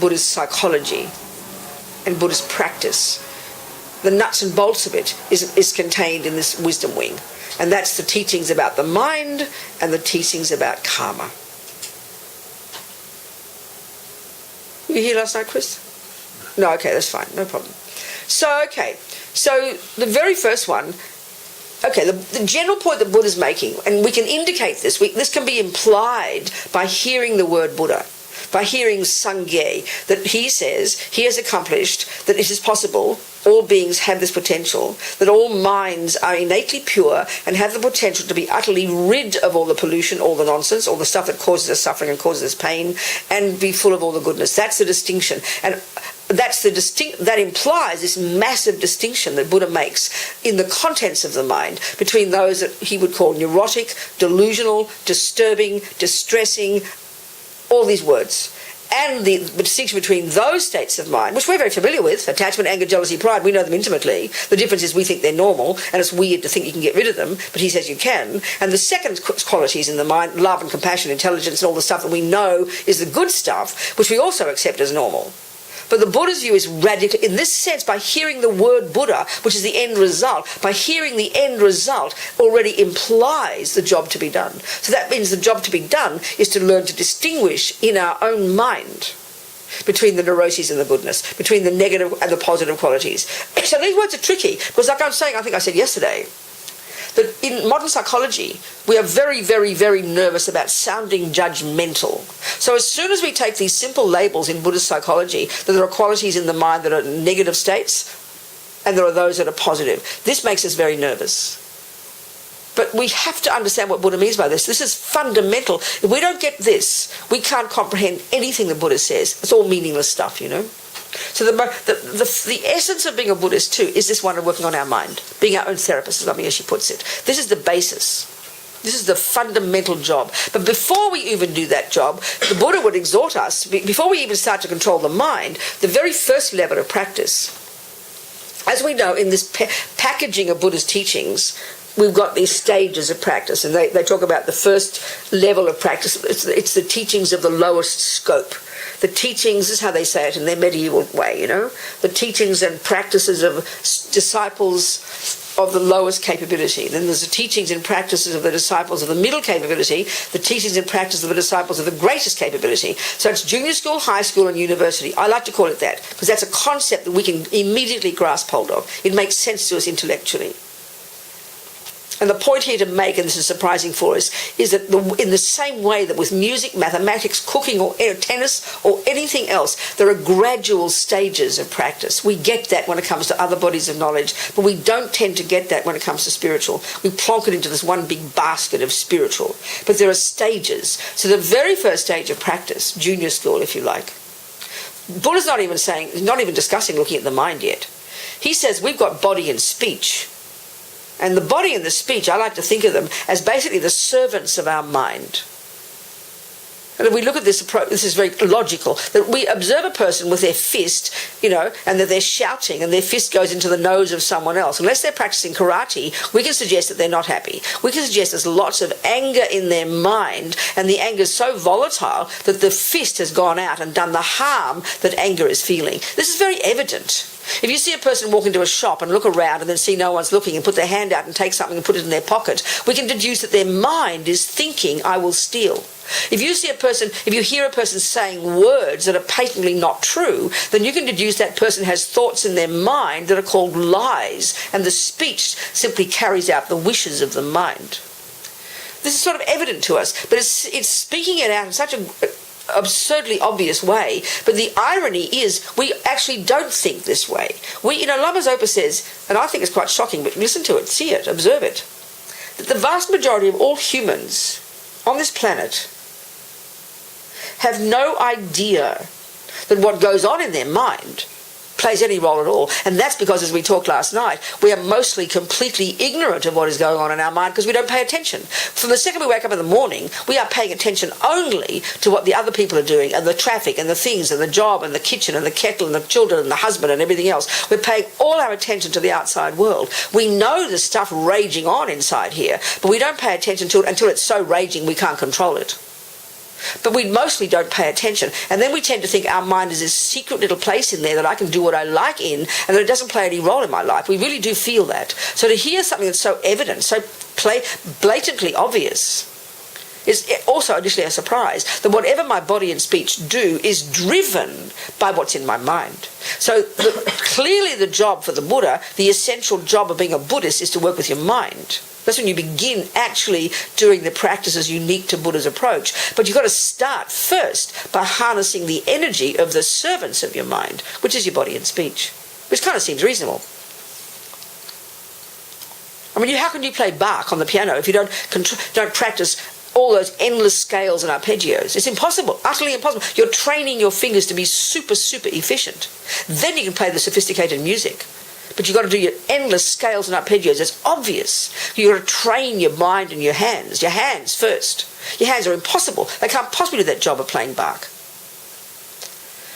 [SPEAKER 1] Buddhist psychology and Buddhist practice, the nuts and bolts of it is contained in this wisdom wing. And that's the teachings about the mind and the teachings about karma. Were you here last night, Chris? No, okay, that's fine, no problem. So the very first one, the general point that Buddha's making, and we can indicate this, this can be implied by hearing the word Buddha, by hearing Sangye, that he says he has accomplished, that it is possible, all beings have this potential, that all minds are innately pure and have the potential to be utterly rid of all the pollution, all the nonsense, all the stuff that causes us suffering and causes us pain, and be full of all the goodness. That's the distinction. And that implies this massive distinction that Buddha makes in the contents of the mind between those that he would call neurotic, delusional, disturbing, distressing, all these words, and the distinction between those states of mind, which we're very familiar with, attachment, anger, jealousy, pride, we know them intimately. The difference is we think they're normal, and it's weird to think you can get rid of them, but he says you can. And the second qualities in the mind, love and compassion, intelligence, and all the stuff that we know is the good stuff, which we also accept as normal. But the Buddha's view is radical, in this sense, by hearing the word Buddha, which is the end result, by hearing the end result already implies the job to be done. So that means the job to be done is to learn to distinguish in our own mind between the neuroses and the goodness, between the negative and the positive qualities. So these words are tricky, because like I'm saying, I think I said yesterday, that in modern psychology, we are very, very, very nervous about sounding judgmental. So as soon as we take these simple labels in Buddhist psychology, that there are qualities in the mind that are negative states, and there are those that are positive, this makes us very nervous. But we have to understand what Buddha means by this. This is fundamental. If we don't get this, we can't comprehend anything the Buddha says. It's all meaningless stuff, you know. So the essence of being a Buddhist too is this one of working on our mind, being our own therapist, as Lama puts it. This is the basis. This is the fundamental job. But before we even do that job, the Buddha would exhort us, before we even start to control the mind, the very first level of practice. As we know, in this packaging of Buddha's teachings, we've got these stages of practice, and they talk about the first level of practice. It's the teachings of the lowest scope. The teachings, this is how they say it in their medieval way, you know, the teachings and practices of disciples of the lowest capability. Then there's the teachings and practices of the disciples of the middle capability, the teachings and practices of the disciples of the greatest capability. So it's junior school, high school, and university. I like to call it that, because that's a concept that we can immediately grasp hold of. It makes sense to us intellectually. And the point here to make, and this is surprising for us, is that in the same way that with music, mathematics, cooking, or tennis, or anything else, there are gradual stages of practice. We get that when it comes to other bodies of knowledge, but we don't tend to get that when it comes to spiritual. We plonk it into this one big basket of spiritual. But there are stages. So the very first stage of practice, junior school if you like, Buddha's not even discussing looking at the mind yet. He says we've got body and speech. And the body and the speech, I like to think of them as basically the servants of our mind. And if we look at this approach, this is very logical, that we observe a person with their fist, you know, and that they're shouting and their fist goes into the nose of someone else. Unless they're practicing karate, we can suggest that they're not happy. We can suggest there's lots of anger in their mind, and the anger is so volatile that the fist has gone out and done the harm that anger is feeling. This is very evident. If you see a person walk into a shop and look around and then see no one's looking and put their hand out and take something and put it in their pocket, we can deduce that their mind is thinking, I will steal. If you hear a person saying words that are patently not true, then you can deduce that person has thoughts in their mind that are called lies, and the speech simply carries out the wishes of the mind. This is sort of evident to us, but it's speaking it out in such an absurdly obvious way. But the irony is we actually don't think this way. Lama Zopa says, and I think it's quite shocking, but listen to it, see it, observe it, that the vast majority of all humans on this planet have no idea that what goes on in their mind plays any role at all. And that's because, as we talked last night, we are mostly completely ignorant of what is going on in our mind because we don't pay attention. From the second we wake up in the morning, we are paying attention only to what the other people are doing and the traffic and the things and the job and the kitchen and the kettle and the children and the husband and everything else. We're paying all our attention to the outside world. We know the stuff raging on inside here, but we don't pay attention to it until it's so raging we can't control it. But we mostly don't pay attention. And then we tend to think our mind is this secret little place in there that I can do what I like in and that it doesn't play any role in my life. We really do feel that. So to hear something that's so evident, so blatantly obvious, is also initially a surprise that whatever my body and speech do is driven by what's in my mind. So clearly the job for the Buddha, the essential job of being a Buddhist, is to work with your mind. That's when you begin actually doing the practices unique to Buddha's approach. But you've got to start first by harnessing the energy of the servants of your mind, which is your body and speech, which kind of seems reasonable. I mean, how can you play Bach on the piano if you don't practice all those endless scales and arpeggios? It's impossible, utterly impossible. You're training your fingers to be super, super efficient. Then you can play the sophisticated music. But you've got to do your endless scales and arpeggios. It's obvious. You've got to train your mind and your hands first. Your hands are impossible. They can't possibly do that job of playing Bach.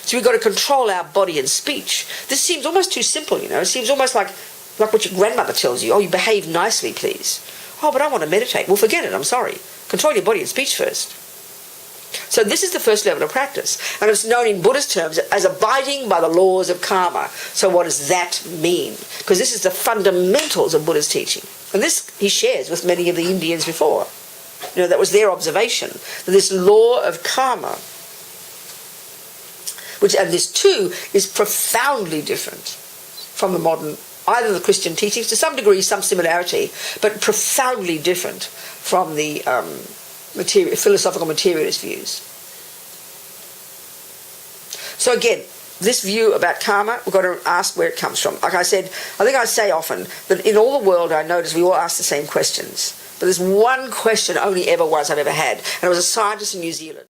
[SPEAKER 1] So we've got to control our body and speech. This seems almost too simple, you know. It seems almost like what your grandmother tells you. Oh, you behave nicely, please. Oh, but I want to meditate. Well, forget it. I'm sorry. Control your body and speech first. So this is the first level of practice, and it's known in Buddhist terms as abiding by the laws of karma. So what does that mean? Because this is the fundamentals of Buddha's teaching. And this he shares with many of the Indians before. You know, that was their observation, that this law of karma, and this too is profoundly different from the modern, either the Christian teachings, to some degree some similarity, but profoundly different from the philosophical materialist views. So again, this view about karma, we've got to ask where it comes from. Like I said, I think I say often that in all the world I notice we all ask the same questions. But there's one question only ever once I've ever had, and it was a scientist in New Zealand.